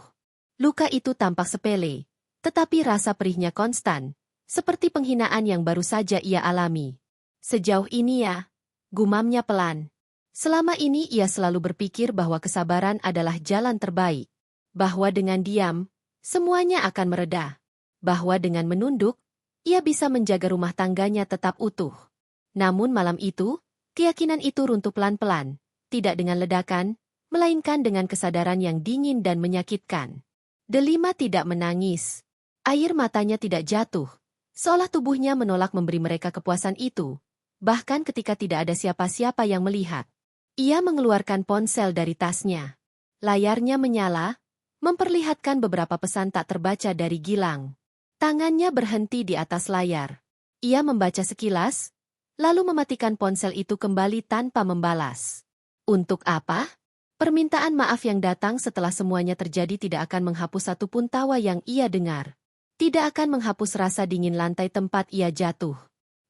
Luka itu tampak sepele, tetapi rasa perihnya konstan, seperti penghinaan yang baru saja ia alami. Sejauh ini ya, gumamnya pelan. Selama ini ia selalu berpikir bahwa kesabaran adalah jalan terbaik. Bahwa dengan diam, semuanya akan mereda. Bahwa dengan menunduk, ia bisa menjaga rumah tangganya tetap utuh. Namun malam itu, keyakinan itu runtuh pelan-pelan, tidak dengan ledakan, melainkan dengan kesadaran yang dingin dan menyakitkan. Delima tidak menangis. Air matanya tidak jatuh, seolah tubuhnya menolak memberi mereka kepuasan itu, bahkan ketika tidak ada siapa-siapa yang melihat. Ia mengeluarkan ponsel dari tasnya. Layarnya menyala, memperlihatkan beberapa pesan tak terbaca dari Gilang. Tangannya berhenti di atas layar. Ia membaca sekilas, lalu mematikan ponsel itu kembali tanpa membalas. Untuk apa? Permintaan maaf yang datang setelah semuanya terjadi tidak akan menghapus satupun tawa yang ia dengar. Tidak akan menghapus rasa dingin lantai tempat ia jatuh.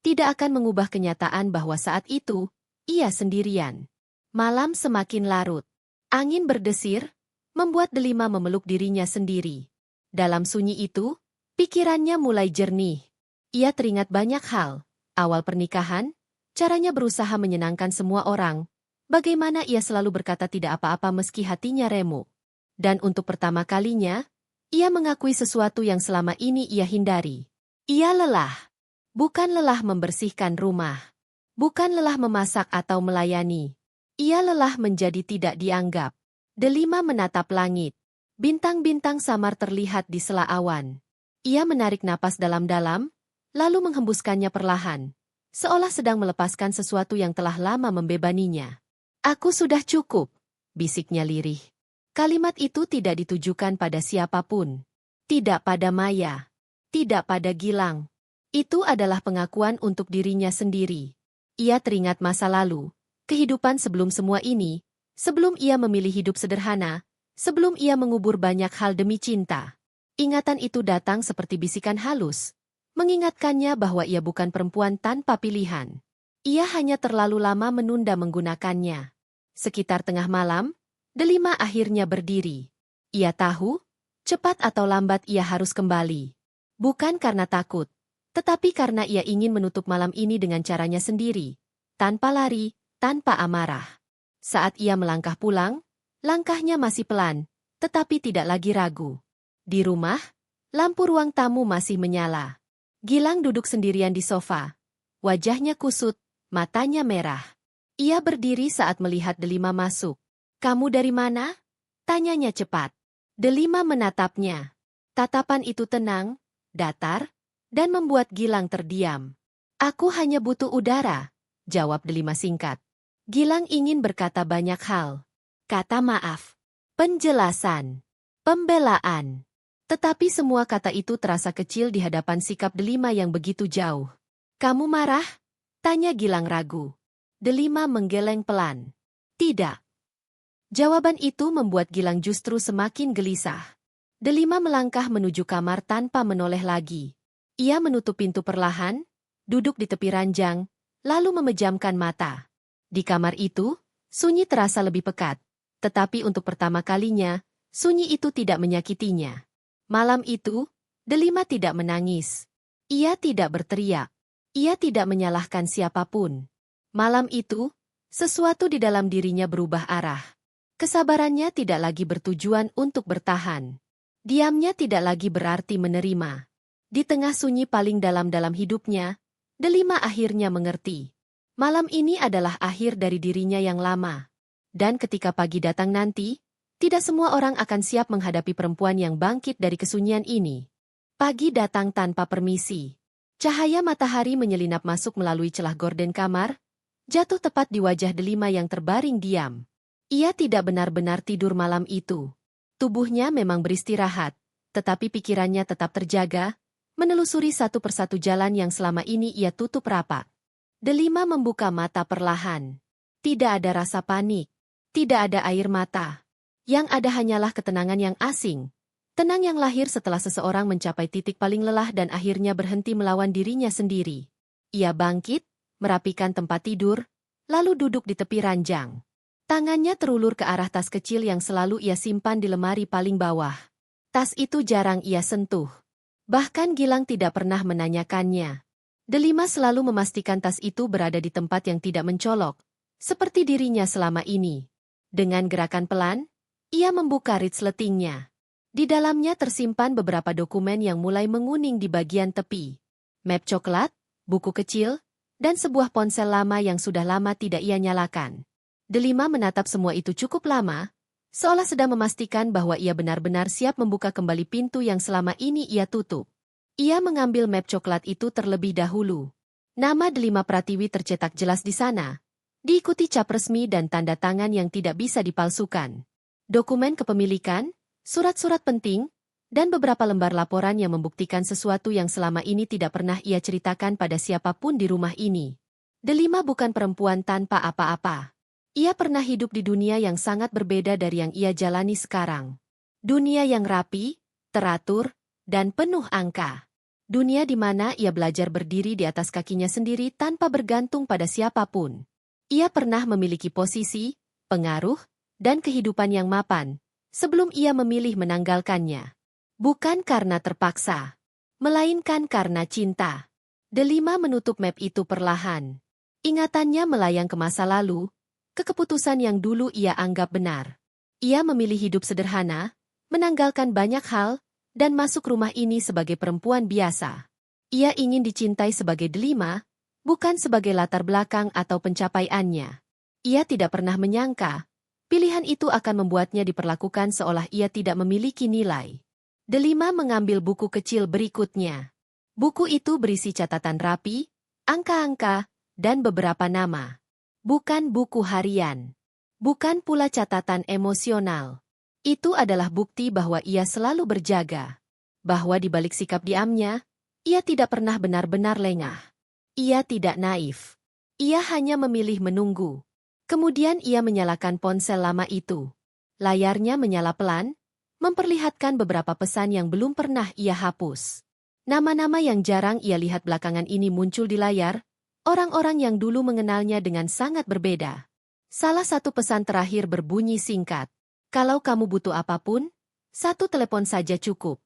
Tidak akan mengubah kenyataan bahwa saat itu, ia sendirian. Malam semakin larut. Angin berdesir, membuat Delima memeluk dirinya sendiri. Dalam sunyi itu, pikirannya mulai jernih. Ia teringat banyak hal. Awal pernikahan, caranya berusaha menyenangkan semua orang, bagaimana ia selalu berkata tidak apa-apa meski hatinya remuk. Dan untuk pertama kalinya, ia mengakui sesuatu yang selama ini ia hindari. Ia lelah. Bukan lelah membersihkan rumah. Bukan lelah memasak atau melayani. Ia lelah menjadi tidak dianggap. Delima menatap langit. Bintang-bintang samar terlihat di sela awan. Ia menarik napas dalam-dalam, lalu menghembuskannya perlahan, seolah sedang melepaskan sesuatu yang telah lama membebaninya. Aku sudah cukup, bisiknya lirih. Kalimat itu tidak ditujukan pada siapapun. Tidak pada Maya. Tidak pada Gilang. Itu adalah pengakuan untuk dirinya sendiri. Ia teringat masa lalu, kehidupan sebelum semua ini, sebelum ia memilih hidup sederhana, sebelum ia mengubur banyak hal demi cinta. Ingatan itu datang seperti bisikan halus, mengingatkannya bahwa ia bukan perempuan tanpa pilihan. Ia hanya terlalu lama menunda menggunakannya. Sekitar tengah malam, Delima akhirnya berdiri. Ia tahu, cepat atau lambat ia harus kembali. Bukan karena takut, tetapi karena ia ingin menutup malam ini dengan caranya sendiri, tanpa lari, tanpa amarah. Saat ia melangkah pulang, langkahnya masih pelan, tetapi tidak lagi ragu. Di rumah, lampu ruang tamu masih menyala. Gilang duduk sendirian di sofa. Wajahnya kusut, matanya merah. Ia berdiri saat melihat Delima masuk. "Kamu dari mana?" tanyanya cepat. Delima menatapnya. Tatapan itu tenang, datar, dan membuat Gilang terdiam. "Aku hanya butuh udara," jawab Delima singkat. Gilang ingin berkata banyak hal. Kata maaf, penjelasan, pembelaan. Tetapi semua kata itu terasa kecil di hadapan sikap Delima yang begitu jauh. "Kamu marah?" tanya Gilang ragu. Delima menggeleng pelan. "Tidak." Jawaban itu membuat Gilang justru semakin gelisah. Delima melangkah menuju kamar tanpa menoleh lagi. Ia menutup pintu perlahan, duduk di tepi ranjang, lalu memejamkan mata. Di kamar itu, sunyi terasa lebih pekat. Tetapi untuk pertama kalinya, sunyi itu tidak menyakitinya. Malam itu, Delima tidak menangis. Ia tidak berteriak. Ia tidak menyalahkan siapapun. Malam itu, sesuatu di dalam dirinya berubah arah. Kesabarannya tidak lagi bertujuan untuk bertahan. Diamnya tidak lagi berarti menerima. Di tengah sunyi paling dalam hidupnya, Delima akhirnya mengerti. Malam ini adalah akhir dari dirinya yang lama. Dan ketika pagi datang nanti, tidak semua orang akan siap menghadapi perempuan yang bangkit dari kesunyian ini. Pagi datang tanpa permisi. Cahaya matahari menyelinap masuk melalui celah gorden kamar, jatuh tepat di wajah Delima yang terbaring diam. Ia tidak benar-benar tidur malam itu. Tubuhnya memang beristirahat, tetapi pikirannya tetap terjaga, menelusuri satu persatu jalan yang selama ini ia tutup rapat. Delima membuka mata perlahan. Tidak ada rasa panik. Tidak ada air mata. Yang ada hanyalah ketenangan yang asing. Tenang yang lahir setelah seseorang mencapai titik paling lelah dan akhirnya berhenti melawan dirinya sendiri. Ia bangkit, merapikan tempat tidur, lalu duduk di tepi ranjang. Tangannya terulur ke arah tas kecil yang selalu ia simpan di lemari paling bawah. Tas itu jarang ia sentuh. Bahkan Gilang tidak pernah menanyakannya. Delima selalu memastikan tas itu berada di tempat yang tidak mencolok, seperti dirinya selama ini. Dengan gerakan pelan, ia membuka resletingnya. Di dalamnya tersimpan beberapa dokumen yang mulai menguning di bagian tepi. Map coklat, buku kecil, dan sebuah ponsel lama yang sudah lama tidak ia nyalakan. Delima menatap semua itu cukup lama, seolah sedang memastikan bahwa ia benar-benar siap membuka kembali pintu yang selama ini ia tutup. Ia mengambil map coklat itu terlebih dahulu. Nama Delima Pratiwi tercetak jelas di sana, diikuti cap resmi dan tanda tangan yang tidak bisa dipalsukan. Dokumen kepemilikan, surat-surat penting, dan beberapa lembar laporan yang membuktikan sesuatu yang selama ini tidak pernah ia ceritakan pada siapapun di rumah ini. Delima bukan perempuan tanpa apa-apa. Ia pernah hidup di dunia yang sangat berbeda dari yang ia jalani sekarang. Dunia yang rapi, teratur, dan penuh angka. Dunia di mana ia belajar berdiri di atas kakinya sendiri tanpa bergantung pada siapapun. Ia pernah memiliki posisi, pengaruh, dan kehidupan yang mapan, sebelum ia memilih menanggalkannya. Bukan karena terpaksa, melainkan karena cinta. Delima menutup map itu perlahan. Ingatannya melayang ke masa lalu, ke keputusan yang dulu ia anggap benar. Ia memilih hidup sederhana, menanggalkan banyak hal, dan masuk rumah ini sebagai perempuan biasa. Ia ingin dicintai sebagai Delima, bukan sebagai latar belakang atau pencapaiannya. Ia tidak pernah menyangka, pilihan itu akan membuatnya diperlakukan seolah ia tidak memiliki nilai. Delima mengambil buku kecil berikutnya. Buku itu berisi catatan rapi, angka-angka, dan beberapa nama. Bukan buku harian. Bukan pula catatan emosional. Itu adalah bukti bahwa ia selalu berjaga. Bahwa di balik sikap diamnya, ia tidak pernah benar-benar lengah. Ia tidak naif. Ia hanya memilih menunggu. Kemudian ia menyalakan ponsel lama itu. Layarnya menyala pelan, memperlihatkan beberapa pesan yang belum pernah ia hapus. Nama-nama yang jarang ia lihat belakangan ini muncul di layar, orang-orang yang dulu mengenalnya dengan sangat berbeda. Salah satu pesan terakhir berbunyi singkat. Kalau kamu butuh apapun, satu telepon saja cukup.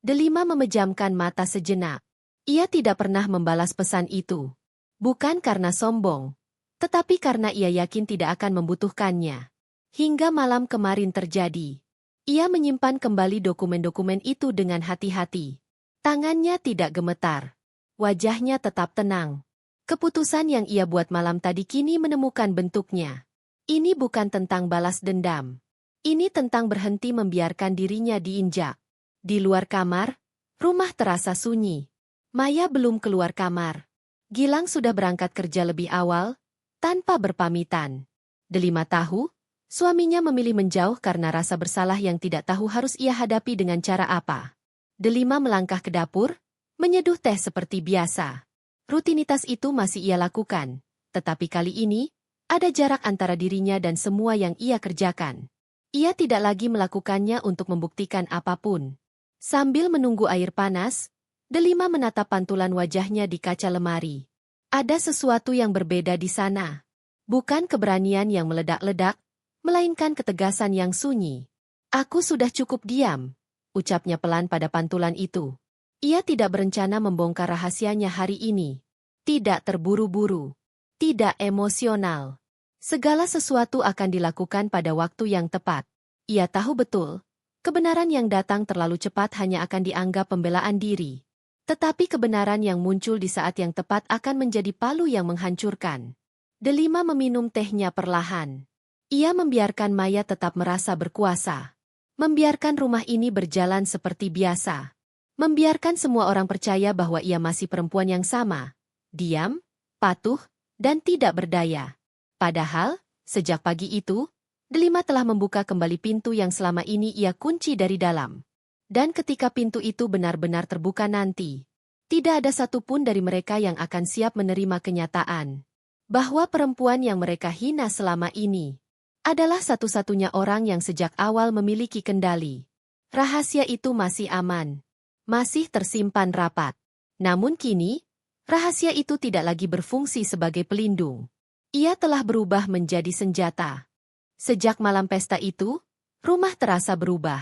Delima memejamkan mata sejenak. Ia tidak pernah membalas pesan itu. Bukan karena sombong, tetapi karena ia yakin tidak akan membutuhkannya. Hingga malam kemarin terjadi. Ia menyimpan kembali dokumen-dokumen itu dengan hati-hati. Tangannya tidak gemetar. Wajahnya tetap tenang. Keputusan yang ia buat malam tadi kini menemukan bentuknya. Ini bukan tentang balas dendam. Ini tentang berhenti membiarkan dirinya diinjak. Di luar kamar, rumah terasa sunyi. Maya belum keluar kamar. Gilang sudah berangkat kerja lebih awal, tanpa berpamitan. Delima tahu, suaminya memilih menjauh karena rasa bersalah yang tidak tahu harus ia hadapi dengan cara apa. Delima melangkah ke dapur, menyeduh teh seperti biasa. Rutinitas itu masih ia lakukan, tetapi kali ini, ada jarak antara dirinya dan semua yang ia kerjakan. Ia tidak lagi melakukannya untuk membuktikan apapun. Sambil menunggu air panas, Delima menatap pantulan wajahnya di kaca lemari. Ada sesuatu yang berbeda di sana. Bukan keberanian yang meledak-ledak, melainkan ketegasan yang sunyi. Aku sudah cukup diam, ucapnya pelan pada pantulan itu. Ia tidak berencana membongkar rahasianya hari ini. Tidak terburu-buru. Tidak emosional. Segala sesuatu akan dilakukan pada waktu yang tepat. Ia tahu betul, kebenaran yang datang terlalu cepat hanya akan dianggap pembelaan diri. Tetapi kebenaran yang muncul di saat yang tepat akan menjadi palu yang menghancurkan. Delima meminum tehnya perlahan. Ia membiarkan Maya tetap merasa berkuasa. Membiarkan rumah ini berjalan seperti biasa. Membiarkan semua orang percaya bahwa ia masih perempuan yang sama. Diam, patuh, dan tidak berdaya. Padahal, sejak pagi itu, Delima telah membuka kembali pintu yang selama ini ia kunci dari dalam. Dan ketika pintu itu benar-benar terbuka nanti, tidak ada satupun dari mereka yang akan siap menerima kenyataan bahwa perempuan yang mereka hina selama ini adalah satu-satunya orang yang sejak awal memiliki kendali. Rahasia itu masih aman, masih tersimpan rapat. Namun kini, rahasia itu tidak lagi berfungsi sebagai pelindung. Ia telah berubah menjadi senjata. Sejak malam pesta itu, rumah terasa berubah.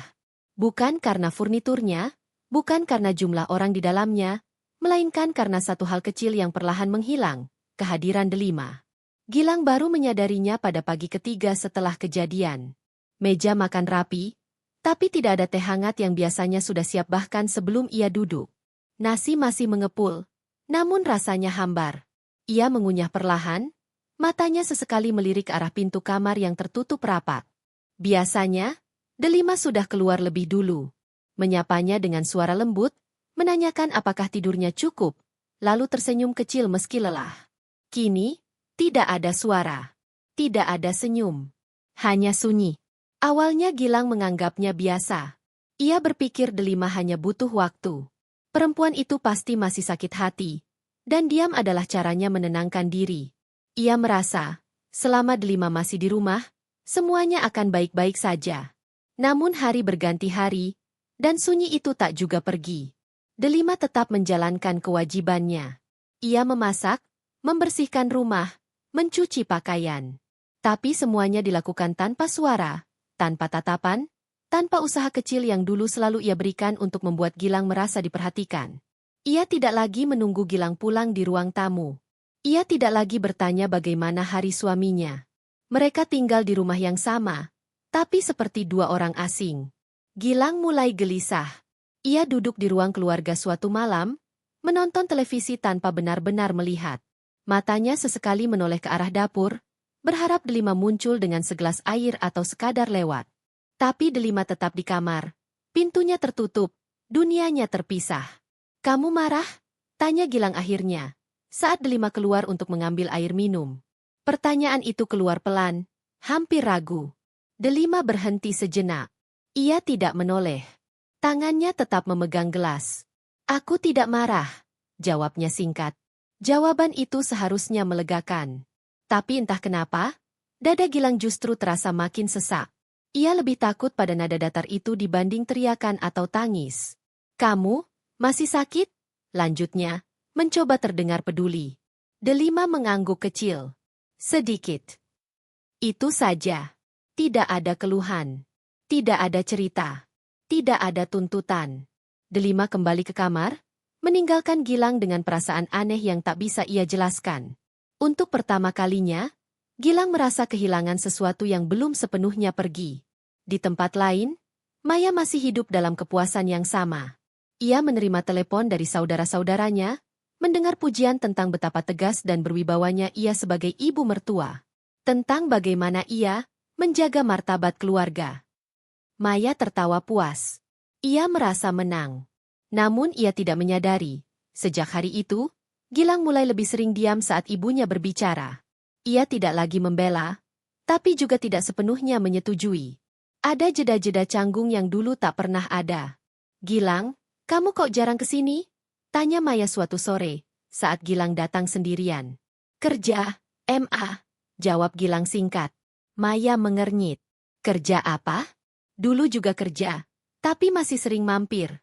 Bukan karena furniturnya, bukan karena jumlah orang di dalamnya, melainkan karena satu hal kecil yang perlahan menghilang, kehadiran Delima. Gilang baru menyadarinya pada pagi ketiga setelah kejadian. Meja makan rapi, tapi tidak ada teh hangat yang biasanya sudah siap bahkan sebelum ia duduk. Nasi masih mengepul, namun rasanya hambar. Ia mengunyah perlahan, matanya sesekali melirik ke arah pintu kamar yang tertutup rapat. Biasanya, Delima sudah keluar lebih dulu. Menyapanya dengan suara lembut, menanyakan apakah tidurnya cukup, lalu tersenyum kecil meski lelah. Kini, tidak ada suara. Tidak ada senyum. Hanya sunyi. Awalnya Gilang menganggapnya biasa. Ia berpikir Delima hanya butuh waktu. Perempuan itu pasti masih sakit hati, dan diam adalah caranya menenangkan diri. Ia merasa, selama Delima masih di rumah, semuanya akan baik-baik saja. Namun hari berganti hari, dan sunyi itu tak juga pergi. Delima tetap menjalankan kewajibannya. Ia memasak, membersihkan rumah, mencuci pakaian. Tapi semuanya dilakukan tanpa suara, tanpa tatapan, tanpa usaha kecil yang dulu selalu ia berikan untuk membuat Gilang merasa diperhatikan. Ia tidak lagi menunggu Gilang pulang di ruang tamu. Ia tidak lagi bertanya bagaimana hari suaminya. Mereka tinggal di rumah yang sama, tapi seperti dua orang asing. Gilang mulai gelisah. Ia duduk di ruang keluarga suatu malam, menonton televisi tanpa benar-benar melihat. Matanya sesekali menoleh ke arah dapur, berharap Delima muncul dengan segelas air atau sekadar lewat. Tapi Delima tetap di kamar. Pintunya tertutup, dunianya terpisah. "Kamu marah?" tanya Gilang akhirnya, saat Delima keluar untuk mengambil air minum. Pertanyaan itu keluar pelan, hampir ragu. Delima berhenti sejenak. Ia tidak menoleh. Tangannya tetap memegang gelas. "Aku tidak marah," jawabnya singkat. Jawaban itu seharusnya melegakan. Tapi entah kenapa, dada Gilang justru terasa makin sesak. Ia lebih takut pada nada datar itu dibanding teriakan atau tangis. "Kamu masih sakit?" lanjutnya, mencoba terdengar peduli. Delima mengangguk kecil. "Sedikit." Itu saja. Tidak ada keluhan. Tidak ada cerita. Tidak ada tuntutan. Delima kembali ke kamar, meninggalkan Gilang dengan perasaan aneh yang tak bisa ia jelaskan. Untuk pertama kalinya, Gilang merasa kehilangan sesuatu yang belum sepenuhnya pergi. Di tempat lain, Maya masih hidup dalam kepuasan yang sama. Ia menerima telepon dari saudara-saudaranya, mendengar pujian tentang betapa tegas dan berwibawanya ia sebagai ibu mertua. Tentang bagaimana ia menjaga martabat keluarga. Maya tertawa puas. Ia merasa menang. Namun ia tidak menyadari, sejak hari itu, Gilang mulai lebih sering diam saat ibunya berbicara. Ia tidak lagi membela, tapi juga tidak sepenuhnya menyetujui. Ada jeda-jeda canggung yang dulu tak pernah ada. Gilang, kamu kok jarang kesini? Tanya Maya suatu sore, saat Gilang datang sendirian. Kerja, MA, jawab Gilang singkat. Maya mengernyit. Kerja apa? Dulu juga kerja, tapi masih sering mampir.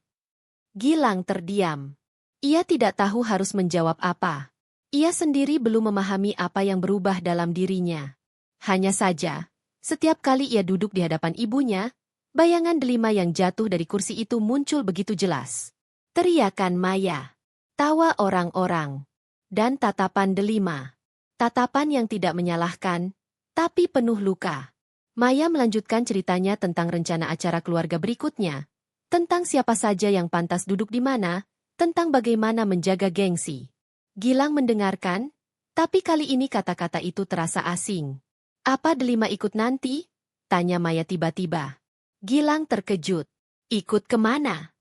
Gilang terdiam. Ia tidak tahu harus menjawab apa. Ia sendiri belum memahami apa yang berubah dalam dirinya. Hanya saja, setiap kali ia duduk di hadapan ibunya, bayangan delima yang jatuh dari kursi itu muncul begitu jelas. Teriakan Maya, tawa orang-orang, dan tatapan delima. Tatapan yang tidak menyalahkan, tapi penuh luka. Maya melanjutkan ceritanya tentang rencana acara keluarga berikutnya, tentang siapa saja yang pantas duduk di mana, tentang bagaimana menjaga gengsi. Gilang mendengarkan, tapi kali ini kata-kata itu terasa asing. Apa delima ikut nanti? Tanya Maya tiba-tiba. Gilang terkejut. Ikut kemana?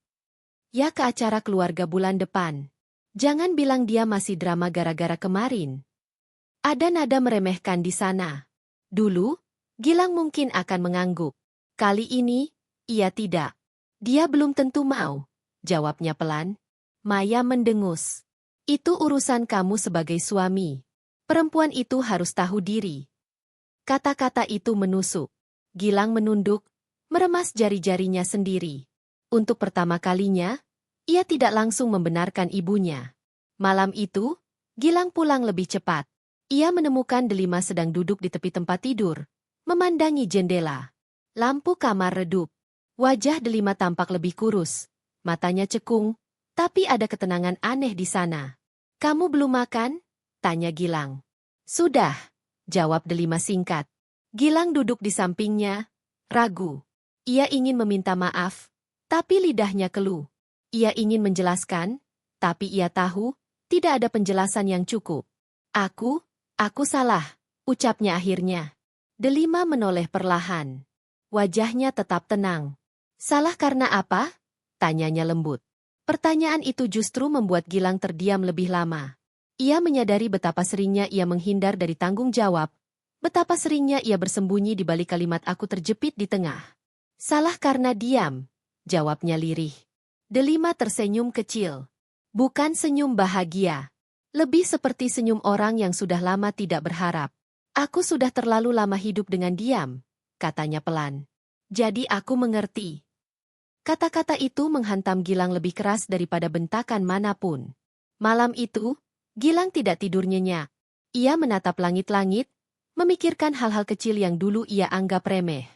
Ya ke acara keluarga bulan depan. Jangan bilang dia masih drama gara-gara kemarin. Ada nada meremehkan di sana. Dulu, Gilang mungkin akan mengangguk. Kali ini, ia tidak. Dia belum tentu mau, jawabnya pelan. Maya mendengus. Itu urusan kamu sebagai suami. Perempuan itu harus tahu diri. Kata-kata itu menusuk. Gilang menunduk, meremas jari-jarinya sendiri. Untuk pertama kalinya, ia tidak langsung membenarkan ibunya. Malam itu, Gilang pulang lebih cepat. Ia menemukan delima sedang duduk di tepi tempat tidur, memandangi jendela. Lampu kamar redup. Wajah delima tampak lebih kurus. Matanya cekung, tapi ada ketenangan aneh di sana. Kamu belum makan? Tanya Gilang. Sudah, jawab delima singkat. Gilang duduk di sampingnya, ragu. Ia ingin meminta maaf, tapi lidahnya keluh. Ia ingin menjelaskan, tapi ia tahu, tidak ada penjelasan yang cukup. Aku salah, ucapnya akhirnya. Delima menoleh perlahan. Wajahnya tetap tenang. Salah karena apa? Tanyanya lembut. Pertanyaan itu justru membuat Gilang terdiam lebih lama. Ia menyadari betapa seringnya ia menghindar dari tanggung jawab, betapa seringnya ia bersembunyi di balik kalimat aku terjepit di tengah. Salah karena diam, jawabnya lirih. Delima tersenyum kecil. Bukan senyum bahagia. Lebih seperti senyum orang yang sudah lama tidak berharap. Aku sudah terlalu lama hidup dengan diam, katanya pelan. Jadi aku mengerti. Kata-kata itu menghantam Gilang lebih keras daripada bentakan manapun. Malam itu, Gilang tidak tidur nyenyak. Ia menatap langit-langit, memikirkan hal-hal kecil yang dulu ia anggap remeh.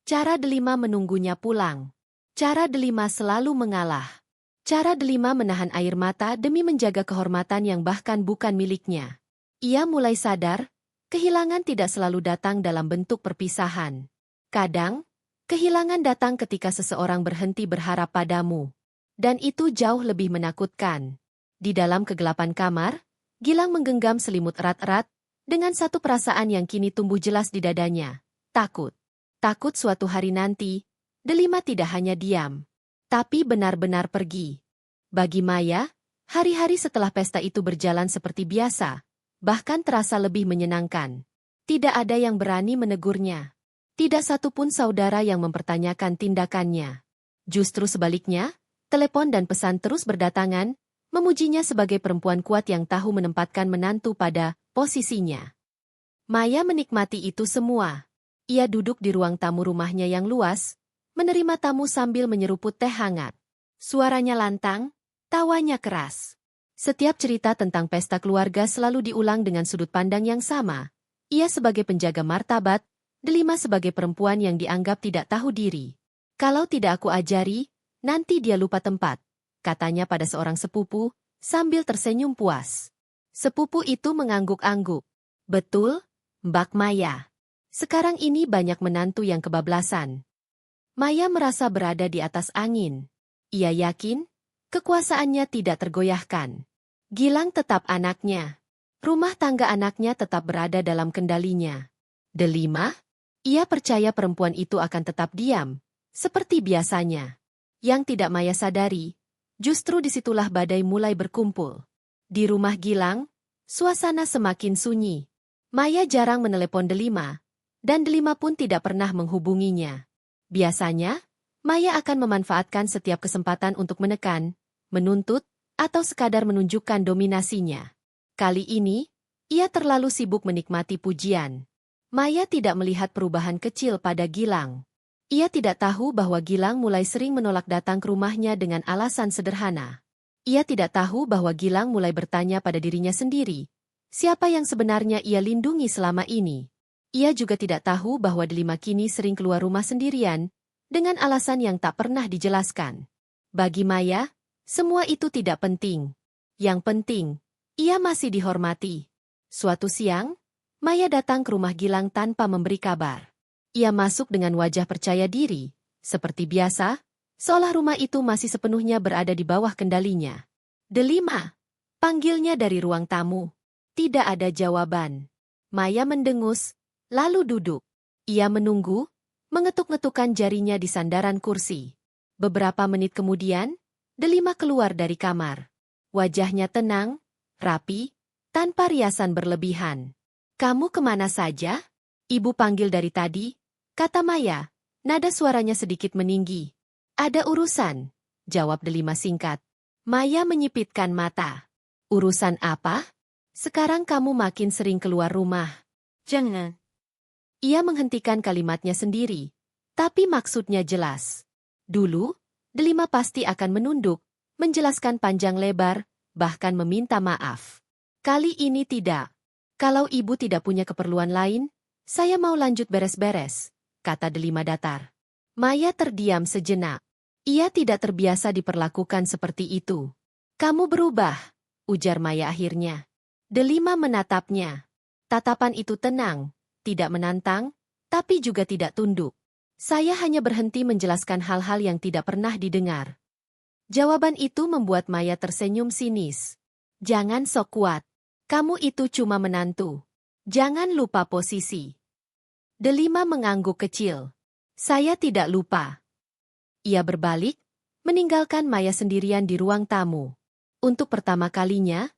Cara delima menunggunya pulang. Cara delima selalu mengalah. Cara delima menahan air mata demi menjaga kehormatan yang bahkan bukan miliknya. Ia mulai sadar, kehilangan tidak selalu datang dalam bentuk perpisahan. Kadang, kehilangan datang ketika seseorang berhenti berharap padamu. Dan itu jauh lebih menakutkan. Di dalam kegelapan kamar, Gilang menggenggam selimut erat-erat, dengan satu perasaan yang kini tumbuh jelas di dadanya. Takut. Takut suatu hari nanti, delima tidak hanya diam, tapi benar-benar pergi. Bagi Maya, hari-hari setelah pesta itu berjalan seperti biasa, bahkan terasa lebih menyenangkan. Tidak ada yang berani menegurnya. Tidak satupun saudara yang mempertanyakan tindakannya. Justru sebaliknya, telepon dan pesan terus berdatangan, memujinya sebagai perempuan kuat yang tahu menempatkan menantu pada posisinya. Maya menikmati itu semua. Ia duduk di ruang tamu rumahnya yang luas, menerima tamu sambil menyeruput teh hangat. Suaranya lantang, tawanya keras. Setiap cerita tentang pesta keluarga selalu diulang dengan sudut pandang yang sama. Ia sebagai penjaga martabat, delima sebagai perempuan yang dianggap tidak tahu diri. Kalau tidak aku ajari, nanti dia lupa tempat, katanya pada seorang sepupu, sambil tersenyum puas. Sepupu itu mengangguk-angguk. Betul, Mbak Maya. Sekarang ini banyak menantu yang kebablasan. Maya merasa berada di atas angin. Ia yakin, Kekuasaannya tidak tergoyahkan. Gilang tetap anaknya. Rumah tangga anaknya tetap berada dalam kendalinya. Delima? Ia percaya perempuan itu akan tetap diam, seperti biasanya. Yang tidak Maya sadari, justru disitulah badai mulai berkumpul. Di rumah Gilang, suasana semakin sunyi. Maya jarang menelepon Delima, dan Delima pun tidak pernah menghubunginya. Biasanya, Maya akan memanfaatkan setiap kesempatan untuk menekan, menuntut, atau sekadar menunjukkan dominasinya. Kali ini, ia terlalu sibuk menikmati pujian. Maya tidak melihat perubahan kecil pada Gilang. Ia tidak tahu bahwa Gilang mulai sering menolak datang ke rumahnya dengan alasan sederhana. Ia tidak tahu bahwa Gilang mulai bertanya pada dirinya sendiri, siapa yang sebenarnya ia lindungi selama ini. Ia juga tidak tahu bahwa Delima kini sering keluar rumah sendirian, dengan alasan yang tak pernah dijelaskan. Bagi Maya, semua itu tidak penting. Yang penting, ia masih dihormati. Suatu siang, Maya datang ke rumah Gilang tanpa memberi kabar. Ia masuk dengan wajah percaya diri, seperti biasa, seolah rumah itu masih sepenuhnya berada di bawah kendalinya. Delima, panggilnya dari ruang tamu. Tidak ada jawaban. Maya mendengus, lalu duduk. Ia menunggu, mengetuk-ngetukkan jarinya di sandaran kursi. Beberapa menit kemudian, Delima keluar dari kamar. Wajahnya tenang, rapi, tanpa riasan berlebihan. "Kamu kemana saja?" Ibu panggil dari tadi, kata Maya. Nada suaranya sedikit meninggi. "Ada urusan," jawab Delima singkat. Maya menyipitkan mata. "Urusan apa? Sekarang kamu makin sering keluar rumah." "Jangan." Ia menghentikan kalimatnya sendiri, tapi maksudnya jelas. Dulu, Delima pasti akan menunduk, menjelaskan panjang lebar, bahkan meminta maaf. Kali ini tidak. "Kalau ibu tidak punya keperluan lain, saya mau lanjut beres-beres," kata Delima datar. Maya terdiam sejenak. Ia tidak terbiasa diperlakukan seperti itu. "Kamu berubah," ujar Maya akhirnya. Delima menatapnya. Tatapan itu tenang, tidak menantang, tapi juga tidak tunduk. "Saya hanya berhenti menjelaskan hal-hal yang tidak pernah didengar." Jawaban itu membuat Maya tersenyum sinis. "Jangan sok kuat. Kamu itu cuma menantu. Jangan lupa posisi." Delima mengangguk kecil. "Saya tidak lupa." Ia berbalik, meninggalkan Maya sendirian di ruang tamu. Untuk pertama kalinya,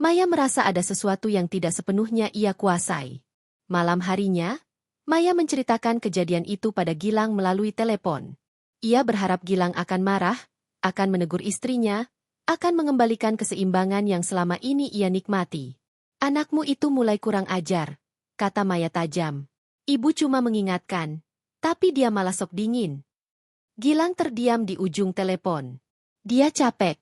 Maya merasa ada sesuatu yang tidak sepenuhnya ia kuasai. Malam harinya, Maya menceritakan kejadian itu pada Gilang melalui telepon. Ia berharap Gilang akan marah, akan menegur istrinya, akan mengembalikan keseimbangan yang selama ini ia nikmati. "Anakmu itu mulai kurang ajar," kata Maya tajam. "Ibu cuma mengingatkan, tapi dia malah sok dingin." Gilang terdiam di ujung telepon. "Dia capek,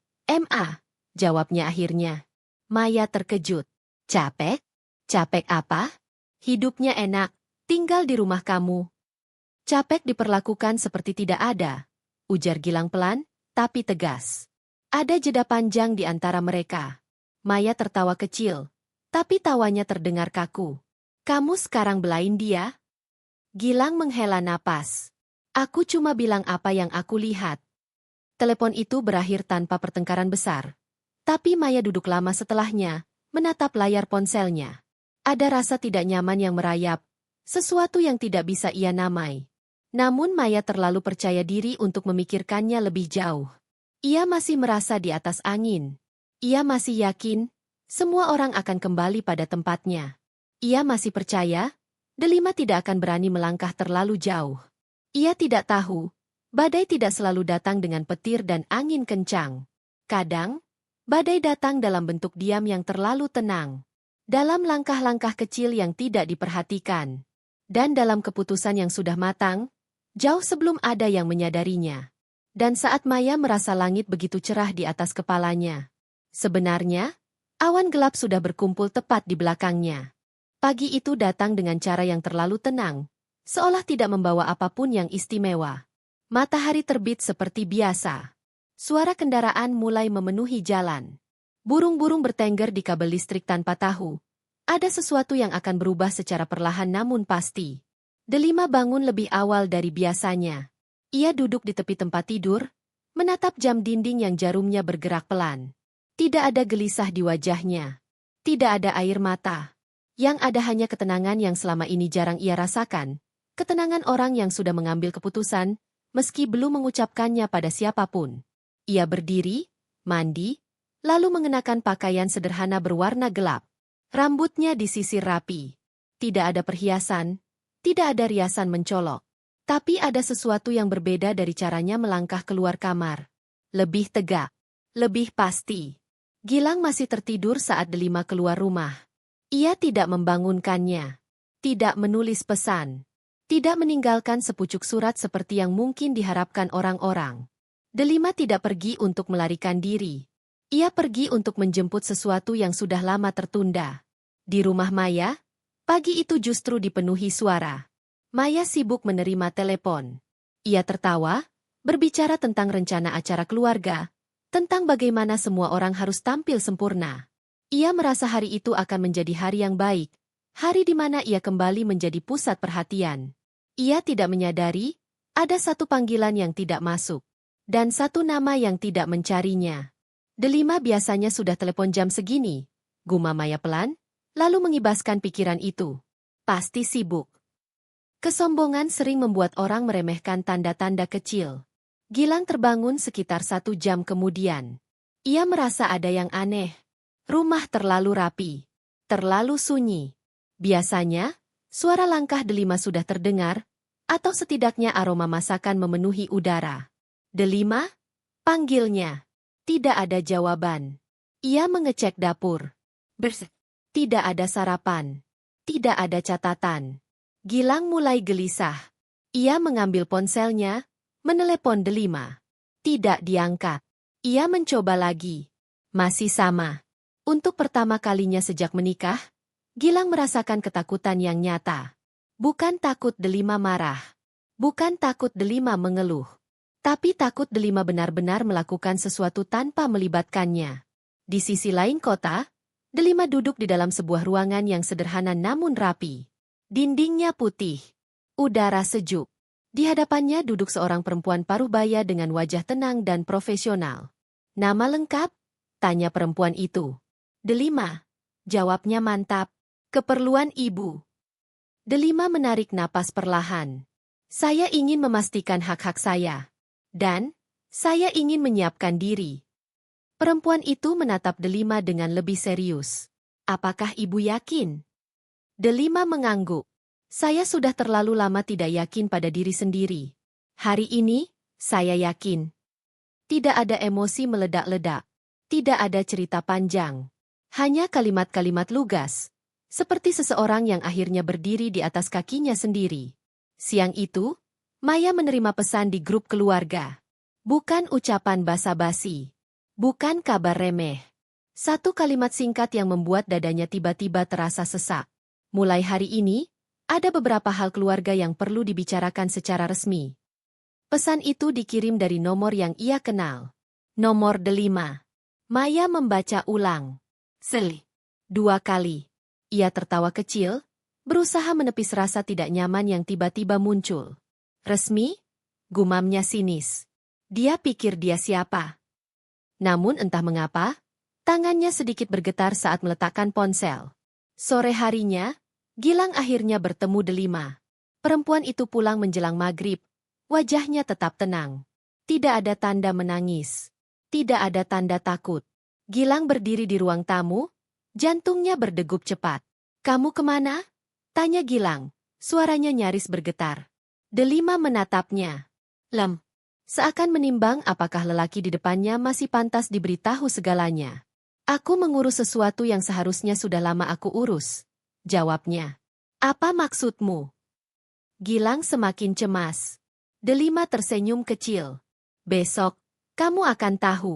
Ma," jawabnya akhirnya. Maya terkejut. "Capek? Capek apa? Hidupnya enak, tinggal di rumah kamu." "Capek diperlakukan seperti tidak ada," ujar Gilang pelan, tapi tegas. Ada jeda panjang di antara mereka. Maya tertawa kecil, tapi tawanya terdengar kaku. "Kamu sekarang belain dia?" Gilang menghela napas. "Aku cuma bilang apa yang aku lihat." Telepon itu berakhir tanpa pertengkaran besar. Tapi Maya duduk lama setelahnya, menatap layar ponselnya. Ada rasa tidak nyaman yang merayap, sesuatu yang tidak bisa ia namai. Namun Maya terlalu percaya diri untuk memikirkannya lebih jauh. Ia masih merasa di atas angin. Ia masih yakin, semua orang akan kembali pada tempatnya. Ia masih percaya, Delima tidak akan berani melangkah terlalu jauh. Ia tidak tahu, badai tidak selalu datang dengan petir dan angin kencang. Kadang, badai datang dalam bentuk diam yang terlalu tenang. Dalam langkah-langkah kecil yang tidak diperhatikan. Dan dalam keputusan yang sudah matang, jauh sebelum ada yang menyadarinya. Dan saat Maya merasa langit begitu cerah di atas kepalanya. Sebenarnya, awan gelap sudah berkumpul tepat di belakangnya. Pagi itu datang dengan cara yang terlalu tenang, seolah tidak membawa apapun yang istimewa. Matahari terbit seperti biasa. Suara kendaraan mulai memenuhi jalan. Burung-burung bertengger di kabel listrik tanpa tahu. Ada sesuatu yang akan berubah secara perlahan namun pasti. Delima bangun lebih awal dari biasanya. Ia duduk di tepi tempat tidur, menatap jam dinding yang jarumnya bergerak pelan. Tidak ada gelisah di wajahnya. Tidak ada air mata. Yang ada hanya ketenangan yang selama ini jarang ia rasakan. Ketenangan orang yang sudah mengambil keputusan, meski belum mengucapkannya pada siapapun. Ia berdiri, mandi, lalu mengenakan pakaian sederhana berwarna gelap. Rambutnya disisir rapi. Tidak ada perhiasan, tidak ada riasan mencolok. Tapi ada sesuatu yang berbeda dari caranya melangkah keluar kamar. Lebih tegak, lebih pasti. Gilang masih tertidur saat Delima keluar rumah. Ia tidak membangunkannya. Tidak menulis pesan. Tidak meninggalkan sepucuk surat seperti yang mungkin diharapkan orang-orang. Delima tidak pergi untuk melarikan diri. Ia pergi untuk menjemput sesuatu yang sudah lama tertunda. Di rumah Maya, pagi itu justru dipenuhi suara. Maya sibuk menerima telepon. Ia tertawa, berbicara tentang rencana acara keluarga, tentang bagaimana semua orang harus tampil sempurna. Ia merasa hari itu akan menjadi hari yang baik, hari di mana ia kembali menjadi pusat perhatian. Ia tidak menyadari, ada satu panggilan yang tidak masuk, dan satu nama yang tidak mencarinya. Delima biasanya sudah telepon jam segini, gumam Maya pelan, lalu mengibaskan pikiran itu. Pasti sibuk. Kesombongan sering membuat orang meremehkan tanda-tanda kecil. Gilang terbangun sekitar 1 jam kemudian. Ia merasa ada yang aneh. Rumah terlalu rapi. Terlalu sunyi. Biasanya, suara langkah Delima sudah terdengar, atau setidaknya aroma masakan memenuhi udara. Delima? Panggilnya. Tidak ada jawaban. Ia mengecek dapur. Tidak ada sarapan. Tidak ada catatan. Gilang mulai gelisah. Ia mengambil ponselnya, menelepon Delima. Tidak diangkat. Ia mencoba lagi. Masih sama. Untuk pertama kalinya sejak menikah, Gilang merasakan ketakutan yang nyata. Bukan takut Delima marah. Bukan takut Delima mengeluh. Tapi takut Delima benar-benar melakukan sesuatu tanpa melibatkannya. Di sisi lain kota, Delima duduk di dalam sebuah ruangan yang sederhana namun rapi. Dindingnya putih. Udara sejuk. Di hadapannya duduk seorang perempuan paruh-baya dengan wajah tenang dan profesional. Nama lengkap? Tanya perempuan itu. Delima. Jawabnya mantap. Keperluan ibu. Delima menarik napas perlahan. Saya ingin memastikan hak-hak saya. Dan, saya ingin menyiapkan diri. Perempuan itu menatap Delima dengan lebih serius. Apakah ibu yakin? Delima mengangguk. Saya sudah terlalu lama tidak yakin pada diri sendiri. Hari ini, saya yakin. Tidak ada emosi meledak-ledak. Tidak ada cerita panjang. Hanya kalimat-kalimat lugas. Seperti seseorang yang akhirnya berdiri di atas kakinya sendiri. Siang itu, Maya menerima pesan di grup keluarga. Bukan ucapan basa-basi. Bukan kabar remeh. Satu kalimat singkat yang membuat dadanya tiba-tiba terasa sesak. Mulai hari ini, ada beberapa hal keluarga yang perlu dibicarakan secara resmi. Pesan itu dikirim dari nomor yang ia kenal. Nomor Delima. Maya membaca ulang. 2 kali. Ia tertawa kecil, berusaha menepis rasa tidak nyaman yang tiba-tiba muncul. Resmi? Gumamnya sinis. Dia pikir dia siapa? Namun entah mengapa, tangannya sedikit bergetar saat meletakkan ponsel. Sore harinya, Gilang akhirnya bertemu Delima. Perempuan itu pulang menjelang maghrib. Wajahnya tetap tenang. Tidak ada tanda menangis. Tidak ada tanda takut. Gilang berdiri di ruang tamu. Jantungnya berdegup cepat. Kamu kemana? Tanya Gilang. Suaranya nyaris bergetar. Delima menatapnya. Seakan menimbang apakah lelaki di depannya masih pantas diberitahu segalanya. Aku mengurus sesuatu yang seharusnya sudah lama aku urus. Jawabnya. Apa maksudmu? Gilang semakin cemas. Delima tersenyum kecil. Besok, kamu akan tahu.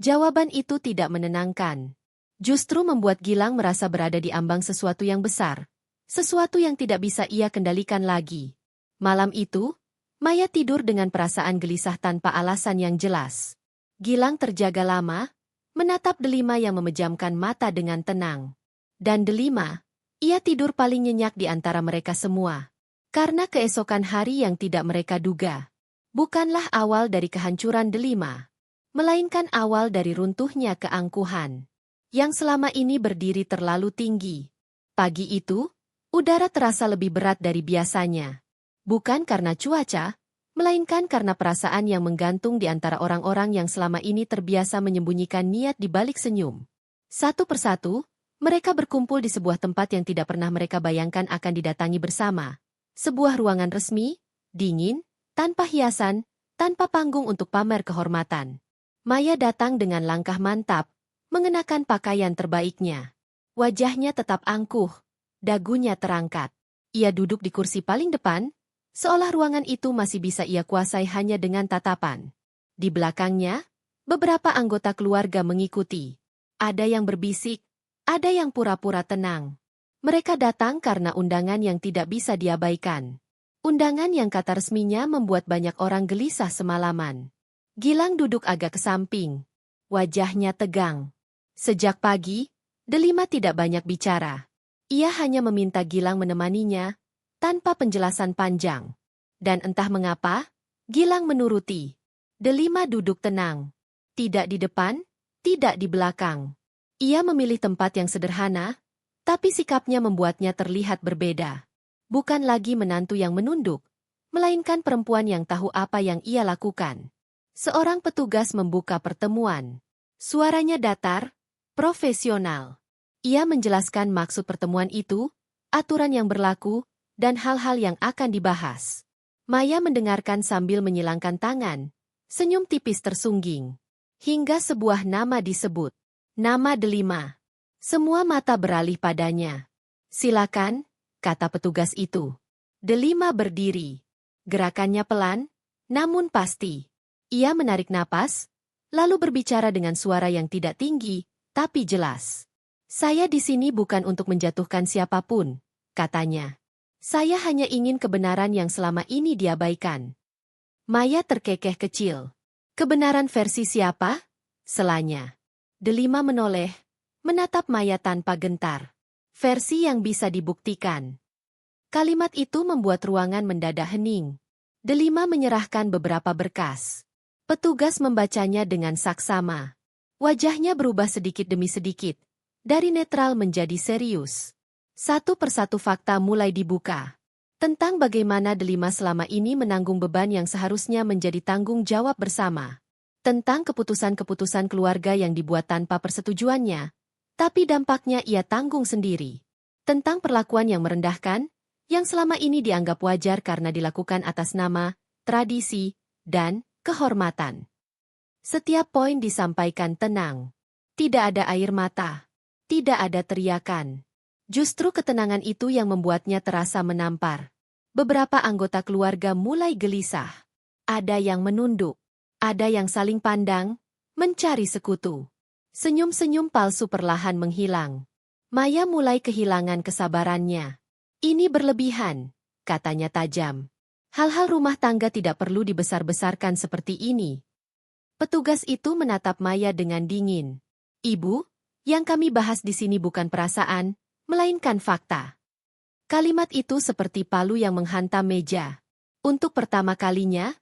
Jawaban itu tidak menenangkan. Justru membuat Gilang merasa berada di ambang sesuatu yang besar. Sesuatu yang tidak bisa ia kendalikan lagi. Malam itu, Maya tidur dengan perasaan gelisah tanpa alasan yang jelas. Gilang terjaga lama, menatap Delima yang memejamkan mata dengan tenang. Dan Delima, ia tidur paling nyenyak di antara mereka semua. Karena keesokan hari yang tidak mereka duga. bukanlah awal dari kehancuran delima, melainkan awal dari runtuhnya keangkuhan, yang selama ini berdiri terlalu tinggi. Pagi itu, udara terasa lebih berat dari biasanya. Bukan karena cuaca, melainkan karena perasaan yang menggantung di antara orang-orang yang selama ini terbiasa menyembunyikan niat di balik senyum. Satu persatu, mereka berkumpul di sebuah tempat yang tidak pernah mereka bayangkan akan didatangi bersama. Sebuah ruangan resmi, dingin, tanpa hiasan, tanpa panggung untuk pamer kehormatan. Maya datang dengan langkah mantap, mengenakan pakaian terbaiknya. Wajahnya tetap angkuh, dagunya terangkat. Ia duduk di kursi paling depan, seolah ruangan itu masih bisa ia kuasai hanya dengan tatapan. Di belakangnya, beberapa anggota keluarga mengikuti. Ada yang berbisik, ada yang pura-pura tenang. Mereka datang karena undangan yang tidak bisa diabaikan. Undangan yang kata resminya membuat banyak orang gelisah semalaman. Gilang duduk agak ke samping. Wajahnya tegang. Sejak pagi, Delima tidak banyak bicara. Ia hanya meminta Gilang menemaninya, tanpa penjelasan panjang. Dan entah mengapa, Gilang menuruti. Delima duduk tenang. Tidak di depan, tidak di belakang. Ia memilih tempat yang sederhana, tapi sikapnya membuatnya terlihat berbeda. Bukan lagi menantu yang menunduk, melainkan perempuan yang tahu apa yang ia lakukan. Seorang petugas membuka pertemuan. Suaranya datar, profesional. Ia menjelaskan maksud pertemuan itu, aturan yang berlaku, dan hal-hal yang akan dibahas. Maya mendengarkan sambil menyilangkan tangan, senyum tipis tersungging. Hingga sebuah nama disebut. Nama Delima. Semua mata beralih padanya. Silakan, kata petugas itu. Delima berdiri. Gerakannya pelan, namun pasti. Ia menarik napas, lalu berbicara dengan suara yang tidak tinggi, tapi jelas. Saya di sini bukan untuk menjatuhkan siapapun, katanya. Saya hanya ingin kebenaran yang selama ini diabaikan. Maya terkekeh kecil. Kebenaran versi siapa? Selanya. Delima menoleh, menatap Maya tanpa gentar. Versi yang bisa dibuktikan. Kalimat itu membuat ruangan mendadak hening. Delima menyerahkan beberapa berkas. Petugas membacanya dengan saksama. Wajahnya berubah sedikit demi sedikit, dari netral menjadi serius. Satu persatu fakta mulai dibuka. Tentang bagaimana Delima selama ini menanggung beban yang seharusnya menjadi tanggung jawab bersama. Tentang keputusan-keputusan keluarga yang dibuat tanpa persetujuannya, tapi dampaknya ia tanggung sendiri. Tentang perlakuan yang merendahkan, yang selama ini dianggap wajar karena dilakukan atas nama, tradisi, dan kehormatan. Setiap poin disampaikan tenang. Tidak ada air mata. Tidak ada teriakan. Justru ketenangan itu yang membuatnya terasa menampar. Beberapa anggota keluarga mulai gelisah. Ada yang menunduk. Ada yang saling pandang, mencari sekutu. Senyum-senyum palsu perlahan menghilang. Maya mulai kehilangan kesabarannya. Ini berlebihan, katanya tajam. Hal-hal rumah tangga tidak perlu dibesar-besarkan seperti ini. Petugas itu menatap Maya dengan dingin. Ibu, yang kami bahas di sini bukan perasaan, melainkan fakta. Kalimat itu seperti palu yang menghantam meja. Untuk pertama kalinya,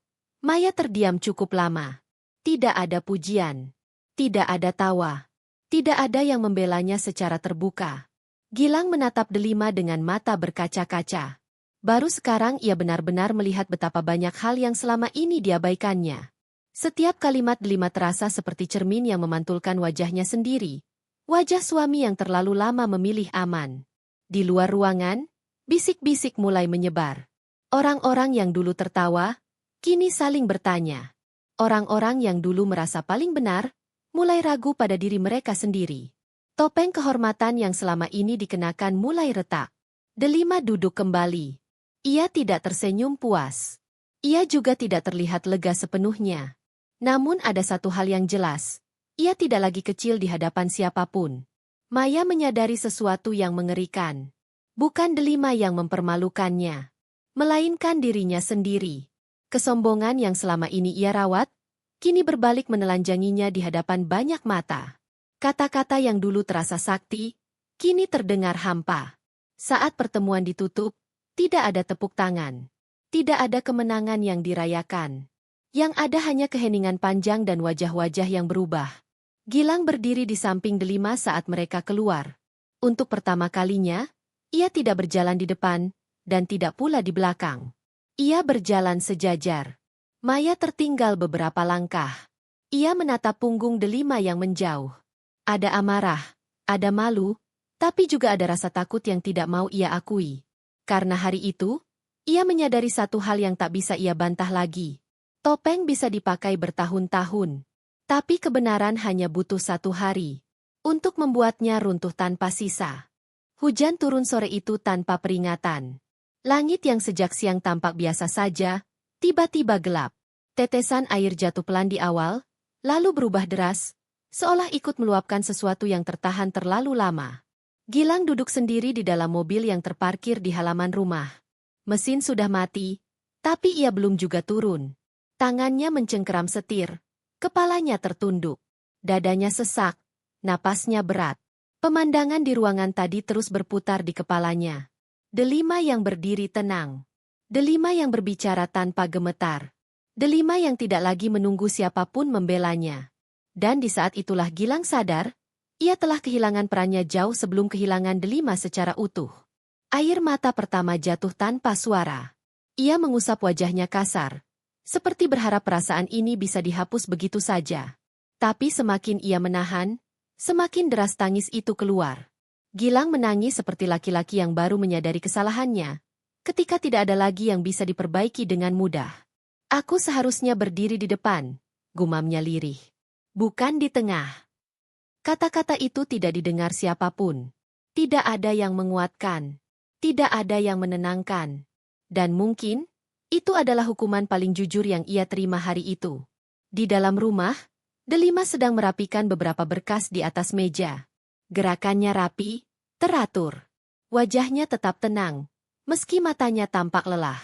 Maya terdiam cukup lama. Tidak ada pujian. Tidak ada tawa. Tidak ada yang membelanya secara terbuka. Gilang menatap Delima dengan mata berkaca-kaca. Baru sekarang ia benar-benar melihat betapa banyak hal yang selama ini diabaikannya. Setiap kalimat Delima terasa seperti cermin yang memantulkan wajahnya sendiri. Wajah suami yang terlalu lama memilih aman. Di luar ruangan, bisik-bisik mulai menyebar. Orang-orang yang dulu tertawa, kini saling bertanya. Orang-orang yang dulu merasa paling benar, mulai ragu pada diri mereka sendiri. Topeng kehormatan yang selama ini dikenakan mulai retak. Delima duduk kembali. Ia tidak tersenyum puas. Ia juga tidak terlihat lega sepenuhnya. Namun ada satu hal yang jelas. Ia tidak lagi kecil di hadapan siapapun. Maya menyadari sesuatu yang mengerikan. Bukan Delima yang mempermalukannya, melainkan dirinya sendiri. Kesombongan yang selama ini ia rawat, kini berbalik menelanjanginya di hadapan banyak mata. Kata-kata yang dulu terasa sakti, kini terdengar hampa. Saat pertemuan ditutup, tidak ada tepuk tangan. Tidak ada kemenangan yang dirayakan. Yang ada hanya keheningan panjang dan wajah-wajah yang berubah. Gilang berdiri di samping Delima saat mereka keluar. Untuk pertama kalinya, ia tidak berjalan di depan, dan tidak pula di belakang. Ia berjalan sejajar. Maya tertinggal beberapa langkah. Ia menatap punggung Delima yang menjauh. Ada amarah, ada malu, tapi juga ada rasa takut yang tidak mau ia akui. Karena hari itu, ia menyadari satu hal yang tak bisa ia bantah lagi. Topeng bisa dipakai bertahun-tahun. Tapi kebenaran hanya butuh 1 hari. Untuk membuatnya runtuh tanpa sisa. Hujan turun sore itu tanpa peringatan. Langit yang sejak siang tampak biasa saja, tiba-tiba gelap. Tetesan air jatuh pelan di awal, lalu berubah deras, seolah ikut meluapkan sesuatu yang tertahan terlalu lama. Gilang duduk sendiri di dalam mobil yang terparkir di halaman rumah. Mesin sudah mati, tapi ia belum juga turun. Tangannya mencengkeram setir, kepalanya tertunduk. Dadanya sesak, napasnya berat. Pemandangan di ruangan tadi terus berputar di kepalanya. Delima yang berdiri tenang. Delima yang berbicara tanpa gemetar. Delima yang tidak lagi menunggu siapapun membelanya. Dan di saat itulah Gilang sadar, ia telah kehilangan perannya jauh sebelum kehilangan Delima secara utuh. Air mata pertama jatuh tanpa suara. Ia mengusap wajahnya kasar, seperti berharap perasaan ini bisa dihapus begitu saja. Tapi semakin ia menahan, semakin deras tangis itu keluar. Gilang menangis seperti laki-laki yang baru menyadari kesalahannya, ketika tidak ada lagi yang bisa diperbaiki dengan mudah. Aku seharusnya berdiri di depan, gumamnya lirih. Bukan di tengah. Kata-kata itu tidak didengar siapapun. Tidak ada yang menguatkan. Tidak ada yang menenangkan. Dan mungkin, itu adalah hukuman paling jujur yang ia terima hari itu. Di dalam rumah, Delima sedang merapikan beberapa berkas di atas meja. Gerakannya rapi, teratur. Wajahnya tetap tenang, meski matanya tampak lelah.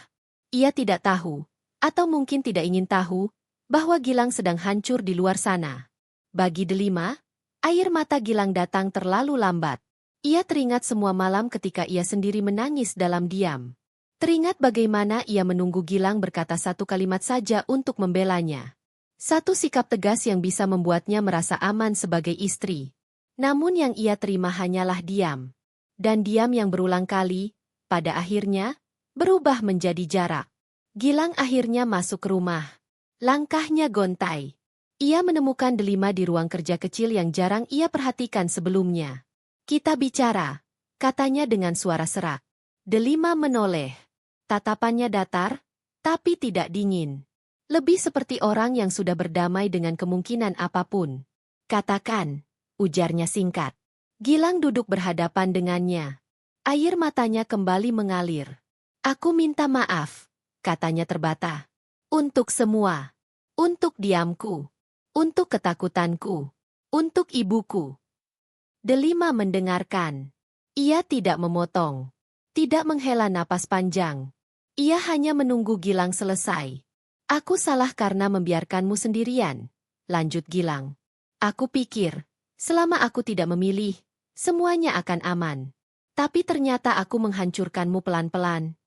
Ia tidak tahu, atau mungkin tidak ingin tahu, bahwa Gilang sedang hancur di luar sana. Bagi Delima, air mata Gilang datang terlalu lambat. Ia teringat semua malam ketika ia sendiri menangis dalam diam. Teringat bagaimana ia menunggu Gilang berkata satu kalimat saja untuk membelanya. Satu sikap tegas yang bisa membuatnya merasa aman sebagai istri. Namun yang ia terima hanyalah diam. Dan diam yang berulang kali, pada akhirnya, berubah menjadi jarak. Gilang akhirnya masuk ke rumah. Langkahnya gontai. Ia menemukan Delima di ruang kerja kecil yang jarang ia perhatikan sebelumnya. Kita bicara, katanya dengan suara serak. Delima menoleh. Tatapannya datar, tapi tidak dingin. Lebih seperti orang yang sudah berdamai dengan kemungkinan apapun. Katakan, ujarnya singkat. Gilang duduk berhadapan dengannya. Air matanya kembali mengalir. Aku minta maaf, katanya terbata. Untuk semua. Untuk diamku. Untuk ketakutanku. Untuk ibuku. Delima mendengarkan. Ia tidak memotong. Tidak menghela napas panjang. Ia hanya menunggu Gilang selesai. Aku salah karena membiarkanmu sendirian, lanjut Gilang. Aku pikir, selama aku tidak memilih, semuanya akan aman. Tapi ternyata aku menghancurkanmu pelan-pelan.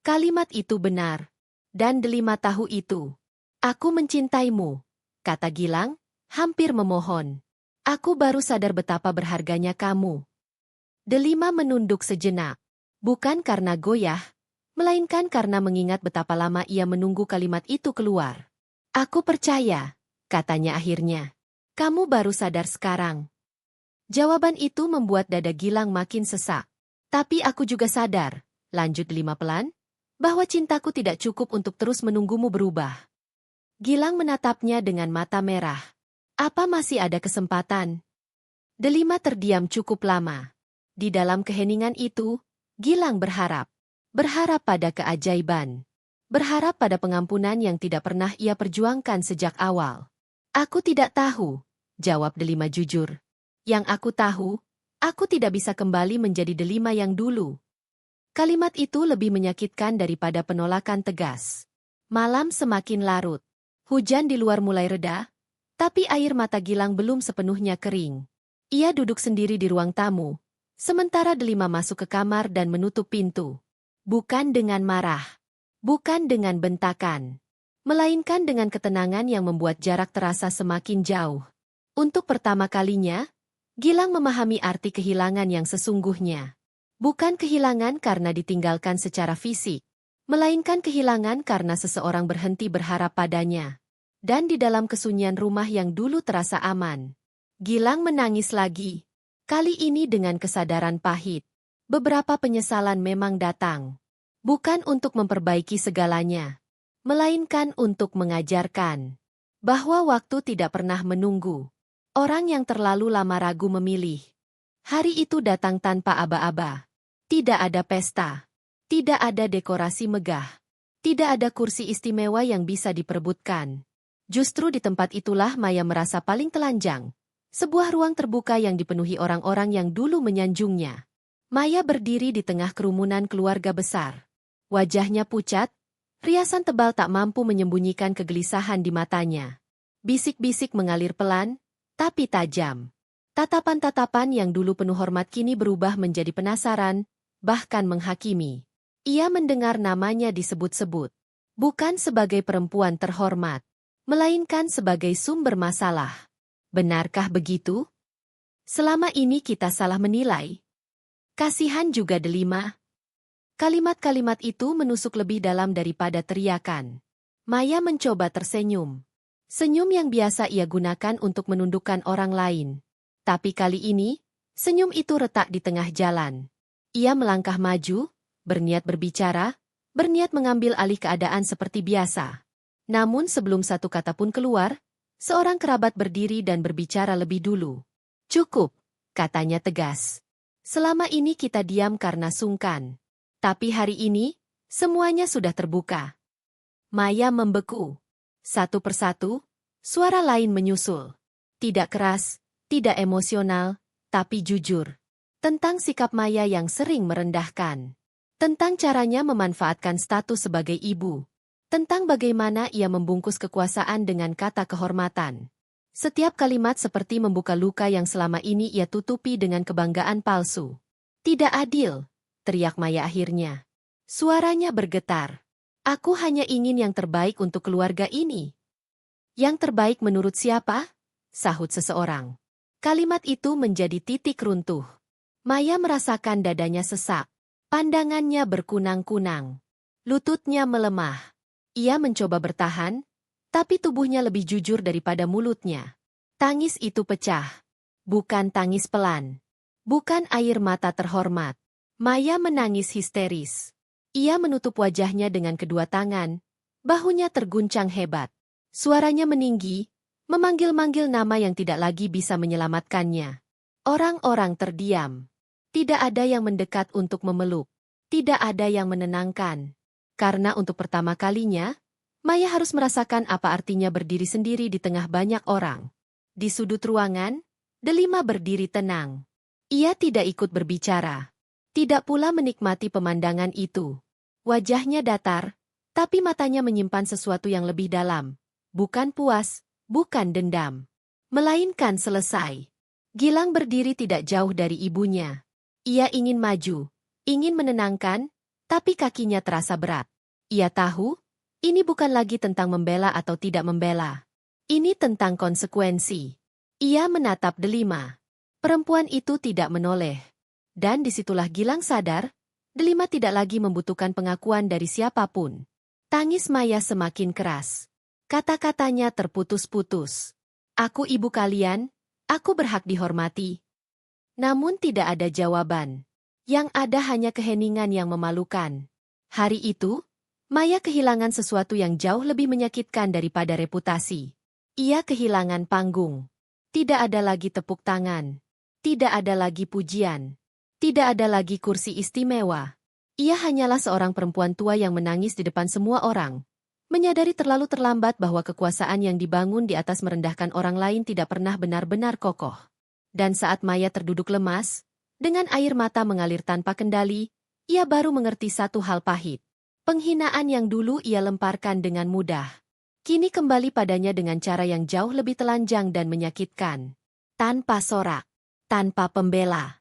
Kalimat itu benar. Dan Delima tahu itu. Aku mencintaimu, kata Gilang, hampir memohon. Aku baru sadar betapa berharganya kamu. Delima menunduk sejenak. Bukan karena goyah, melainkan karena mengingat betapa lama ia menunggu kalimat itu keluar. Aku percaya, katanya akhirnya. Kamu baru sadar sekarang. Jawaban itu membuat dada Gilang makin sesak. Tapi aku juga sadar, lanjut Delima pelan, bahwa cintaku tidak cukup untuk terus menunggumu berubah. Gilang menatapnya dengan mata merah. Apa masih ada kesempatan? Delima terdiam cukup lama. Di dalam keheningan itu, Gilang berharap. Berharap pada keajaiban. Berharap pada pengampunan yang tidak pernah ia perjuangkan sejak awal. Aku tidak tahu, jawab Delima jujur. Yang aku tahu, aku tidak bisa kembali menjadi Delima yang dulu. Kalimat itu lebih menyakitkan daripada penolakan tegas. Malam semakin larut. Hujan di luar mulai reda, tapi air mata Gilang belum sepenuhnya kering. Ia duduk sendiri di ruang tamu, sementara Delima masuk ke kamar dan menutup pintu. Bukan dengan marah. Bukan dengan bentakan. melainkan dengan ketenangan yang membuat jarak terasa semakin jauh. Untuk pertama kalinya, Gilang memahami arti kehilangan yang sesungguhnya. Bukan kehilangan karena ditinggalkan secara fisik, melainkan kehilangan karena seseorang berhenti berharap padanya. Dan di dalam kesunyian rumah yang dulu terasa aman, Gilang menangis lagi. Kali ini dengan kesadaran pahit. Beberapa penyesalan memang datang. Bukan untuk memperbaiki segalanya, melainkan untuk mengajarkan bahwa waktu tidak pernah menunggu. Orang yang terlalu lama ragu memilih. Hari itu datang tanpa aba-aba. Tidak ada pesta. Tidak ada dekorasi megah. Tidak ada kursi istimewa yang bisa diperebutkan. Justru di tempat itulah Maya merasa paling telanjang. Sebuah ruang terbuka yang dipenuhi orang-orang yang dulu menyanjungnya. Maya berdiri di tengah kerumunan keluarga besar. Wajahnya pucat, riasan tebal tak mampu menyembunyikan kegelisahan di matanya. Bisik-bisik mengalir pelan, tapi tajam. Tatapan-tatapan yang dulu penuh hormat kini berubah menjadi penasaran, bahkan menghakimi. Ia mendengar namanya disebut-sebut. Bukan sebagai perempuan terhormat, melainkan sebagai sumber masalah. Benarkah begitu? Selama ini kita salah menilai. Kasihan juga delima. Kalimat-kalimat itu menusuk lebih dalam daripada teriakan. Maya mencoba tersenyum. Senyum yang biasa ia gunakan untuk menundukkan orang lain. Tapi kali ini, senyum itu retak di tengah jalan. Ia melangkah maju, berniat berbicara, berniat mengambil alih keadaan seperti biasa. Namun sebelum satu kata pun keluar, seorang kerabat berdiri dan berbicara lebih dulu. "Cukup," katanya tegas. "Selama ini kita diam karena sungkan. Tapi hari ini, semuanya sudah terbuka." Maya membeku. Satu persatu, suara lain menyusul. Tidak keras, tidak emosional, tapi jujur. Tentang sikap Maya yang sering merendahkan. Tentang caranya memanfaatkan status sebagai ibu. Tentang bagaimana ia membungkus kekuasaan dengan kata kehormatan. Setiap kalimat seperti membuka luka yang selama ini ia tutupi dengan kebanggaan palsu. "Tidak adil," teriak Maya akhirnya. Suaranya bergetar. "Aku hanya ingin yang terbaik untuk keluarga ini." "Yang terbaik menurut siapa?" sahut seseorang. Kalimat itu menjadi titik runtuh. Maya merasakan dadanya sesak. Pandangannya berkunang-kunang. Lututnya melemah. Ia mencoba bertahan, tapi tubuhnya lebih jujur daripada mulutnya. Tangis itu pecah. Bukan tangis pelan. Bukan air mata terhormat. Maya menangis histeris. Ia menutup wajahnya dengan kedua tangan, bahunya terguncang hebat. Suaranya meninggi, memanggil-manggil nama yang tidak lagi bisa menyelamatkannya. Orang-orang terdiam. Tidak ada yang mendekat untuk memeluk. Tidak ada yang menenangkan. Karena untuk pertama kalinya, Maya harus merasakan apa artinya berdiri sendiri di tengah banyak orang. Di sudut ruangan, Delima berdiri tenang. Ia tidak ikut berbicara. Tidak pula menikmati pemandangan itu. Wajahnya datar, tapi matanya menyimpan sesuatu yang lebih dalam. Bukan puas, bukan dendam. Melainkan selesai. Gilang berdiri tidak jauh dari ibunya. Ia ingin maju, ingin menenangkan, tapi kakinya terasa berat. Ia tahu, ini bukan lagi tentang membela atau tidak membela. Ini tentang konsekuensi. Ia menatap Delima. Perempuan itu tidak menoleh. Dan disitulah Gilang sadar, Delima tidak lagi membutuhkan pengakuan dari siapapun. Tangis Maya semakin keras. Kata-katanya terputus-putus. "Aku ibu kalian, aku berhak dihormati." Namun tidak ada jawaban. Yang ada hanya keheningan yang memalukan. Hari itu, Maya kehilangan sesuatu yang jauh lebih menyakitkan daripada reputasi. Ia kehilangan panggung. Tidak ada lagi tepuk tangan. Tidak ada lagi pujian. Tidak ada lagi kursi istimewa. Ia hanyalah seorang perempuan tua yang menangis di depan semua orang. Menyadari terlalu terlambat bahwa kekuasaan yang dibangun di atas merendahkan orang lain tidak pernah benar-benar kokoh. Dan saat Maya terduduk lemas, dengan air mata mengalir tanpa kendali, ia baru mengerti satu hal pahit. Penghinaan yang dulu ia lemparkan dengan mudah, kini kembali padanya dengan cara yang jauh lebih telanjang dan menyakitkan. Tanpa sorak, tanpa pembela.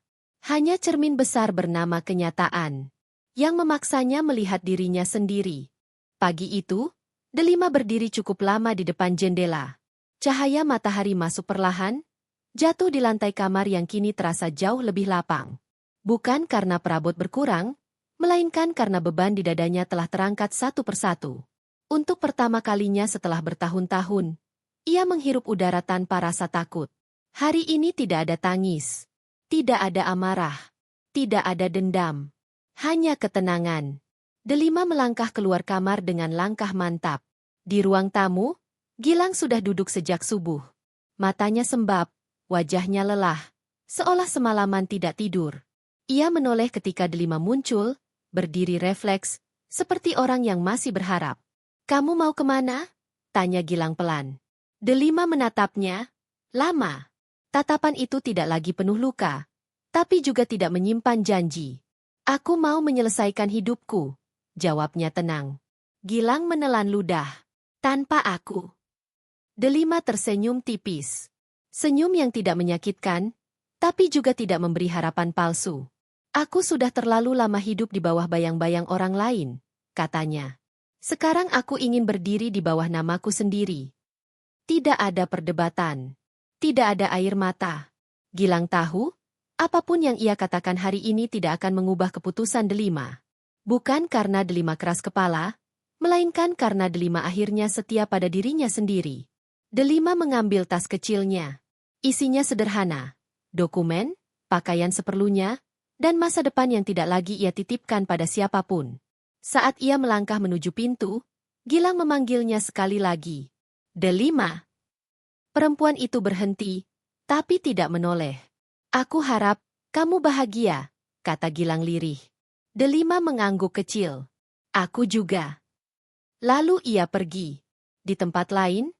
Hanya cermin besar bernama kenyataan, yang memaksanya melihat dirinya sendiri. Pagi itu, Delima berdiri cukup lama di depan jendela. Cahaya matahari masuk perlahan, jatuh di lantai kamar yang kini terasa jauh lebih lapang. Bukan karena perabot berkurang, melainkan karena beban di dadanya telah terangkat satu persatu. Untuk pertama kalinya setelah bertahun-tahun, ia menghirup udara tanpa rasa takut. Hari ini tidak ada tangis, tidak ada amarah, tidak ada dendam, hanya ketenangan. Delima melangkah keluar kamar dengan langkah mantap. Di ruang tamu, Gilang sudah duduk sejak subuh. Matanya sembab, wajahnya lelah, seolah semalaman tidak tidur. Ia menoleh ketika Delima muncul, berdiri refleks, seperti orang yang masih berharap. "Kamu mau kemana?" tanya Gilang pelan. Delima menatapnya, lama. Tatapan itu tidak lagi penuh luka, tapi juga tidak menyimpan janji. "Aku mau menyelesaikan hidupku," jawabnya tenang. Gilang menelan ludah. "Tanpa aku." Delima tersenyum tipis. Senyum yang tidak menyakitkan, tapi juga tidak memberi harapan palsu. "Aku sudah terlalu lama hidup di bawah bayang-bayang orang lain," katanya. "Sekarang aku ingin berdiri di bawah namaku sendiri." Tidak ada perdebatan. Tidak ada air mata. Gilang tahu, apapun yang ia katakan hari ini tidak akan mengubah keputusan Delima. Bukan karena Delima keras kepala, melainkan karena Delima akhirnya setia pada dirinya sendiri. Delima mengambil tas kecilnya. Isinya sederhana, dokumen, pakaian seperlunya, dan masa depan yang tidak lagi ia titipkan pada siapapun. Saat ia melangkah menuju pintu, Gilang memanggilnya sekali lagi. "Delima." Perempuan itu berhenti, tapi tidak menoleh. "Aku harap kamu bahagia," kata Gilang lirih. Delima mengangguk kecil. "Aku juga." Lalu ia pergi. Di tempat lain,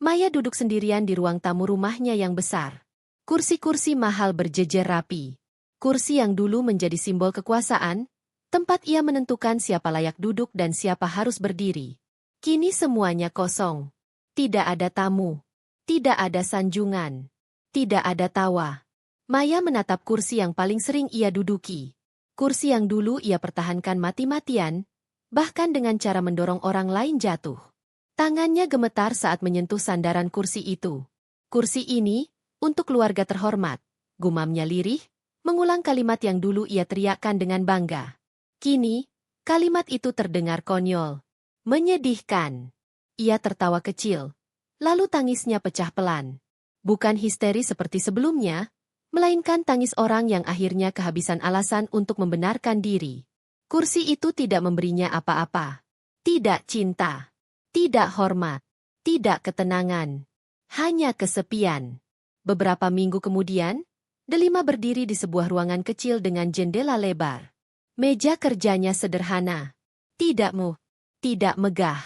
Maya duduk sendirian di ruang tamu rumahnya yang besar. Kursi-kursi mahal berjejer rapi. Kursi yang dulu menjadi simbol kekuasaan, tempat ia menentukan siapa layak duduk dan siapa harus berdiri. Kini semuanya kosong. Tidak ada tamu. Tidak ada sanjungan. Tidak ada tawa. Maya menatap kursi yang paling sering ia duduki. Kursi yang dulu ia pertahankan mati-matian, bahkan dengan cara mendorong orang lain jatuh. Tangannya gemetar saat menyentuh sandaran kursi itu. "Kursi ini, untuk keluarga terhormat," gumamnya lirih, mengulang kalimat yang dulu ia teriakkan dengan bangga. Kini, kalimat itu terdengar konyol. Menyedihkan. Ia tertawa kecil, lalu tangisnya pecah pelan. Bukan histeri seperti sebelumnya, melainkan tangis orang yang akhirnya kehabisan alasan untuk membenarkan diri. Kursi itu tidak memberinya apa-apa. Tidak cinta. Tidak hormat. Tidak ketenangan. Hanya kesepian. Beberapa minggu kemudian, Delima berdiri di sebuah ruangan kecil dengan jendela lebar. Meja kerjanya sederhana. Tidak megah.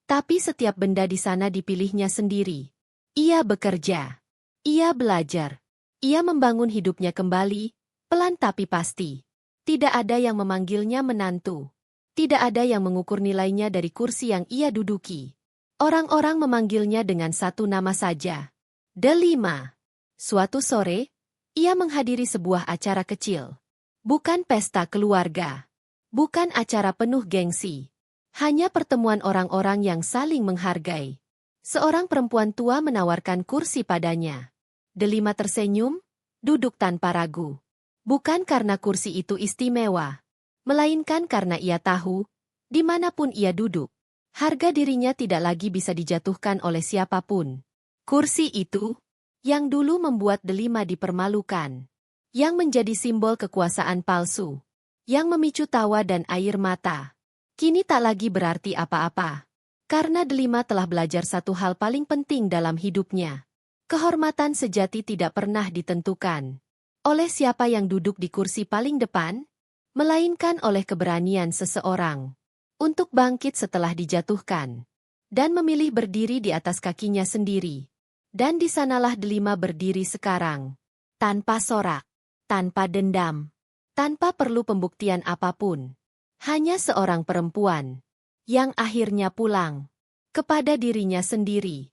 Tapi setiap benda di sana dipilihnya sendiri. Ia bekerja. Ia belajar. Ia membangun hidupnya kembali, pelan tapi pasti. Tidak ada yang memanggilnya menantu. Tidak ada yang mengukur nilainya dari kursi yang ia duduki. Orang-orang memanggilnya dengan satu nama saja. Delima. Suatu sore, ia menghadiri sebuah acara kecil. Bukan pesta keluarga. Bukan acara penuh gengsi. Hanya pertemuan orang-orang yang saling menghargai. Seorang perempuan tua menawarkan kursi padanya. Delima tersenyum, duduk tanpa ragu. Bukan karena kursi itu istimewa, melainkan karena ia tahu, dimanapun ia duduk, harga dirinya tidak lagi bisa dijatuhkan oleh siapapun. Kursi itu, yang dulu membuat Delima dipermalukan, yang menjadi simbol kekuasaan palsu, yang memicu tawa dan air mata, kini tak lagi berarti apa-apa. Karena Delima telah belajar satu hal paling penting dalam hidupnya. Kehormatan sejati tidak pernah ditentukan oleh siapa yang duduk di kursi paling depan, melainkan oleh keberanian seseorang untuk bangkit setelah dijatuhkan dan memilih berdiri di atas kakinya sendiri. Dan di sanalah Delima berdiri sekarang, tanpa sorak, tanpa dendam, tanpa perlu pembuktian apapun. Hanya seorang perempuan yang akhirnya pulang kepada dirinya sendiri.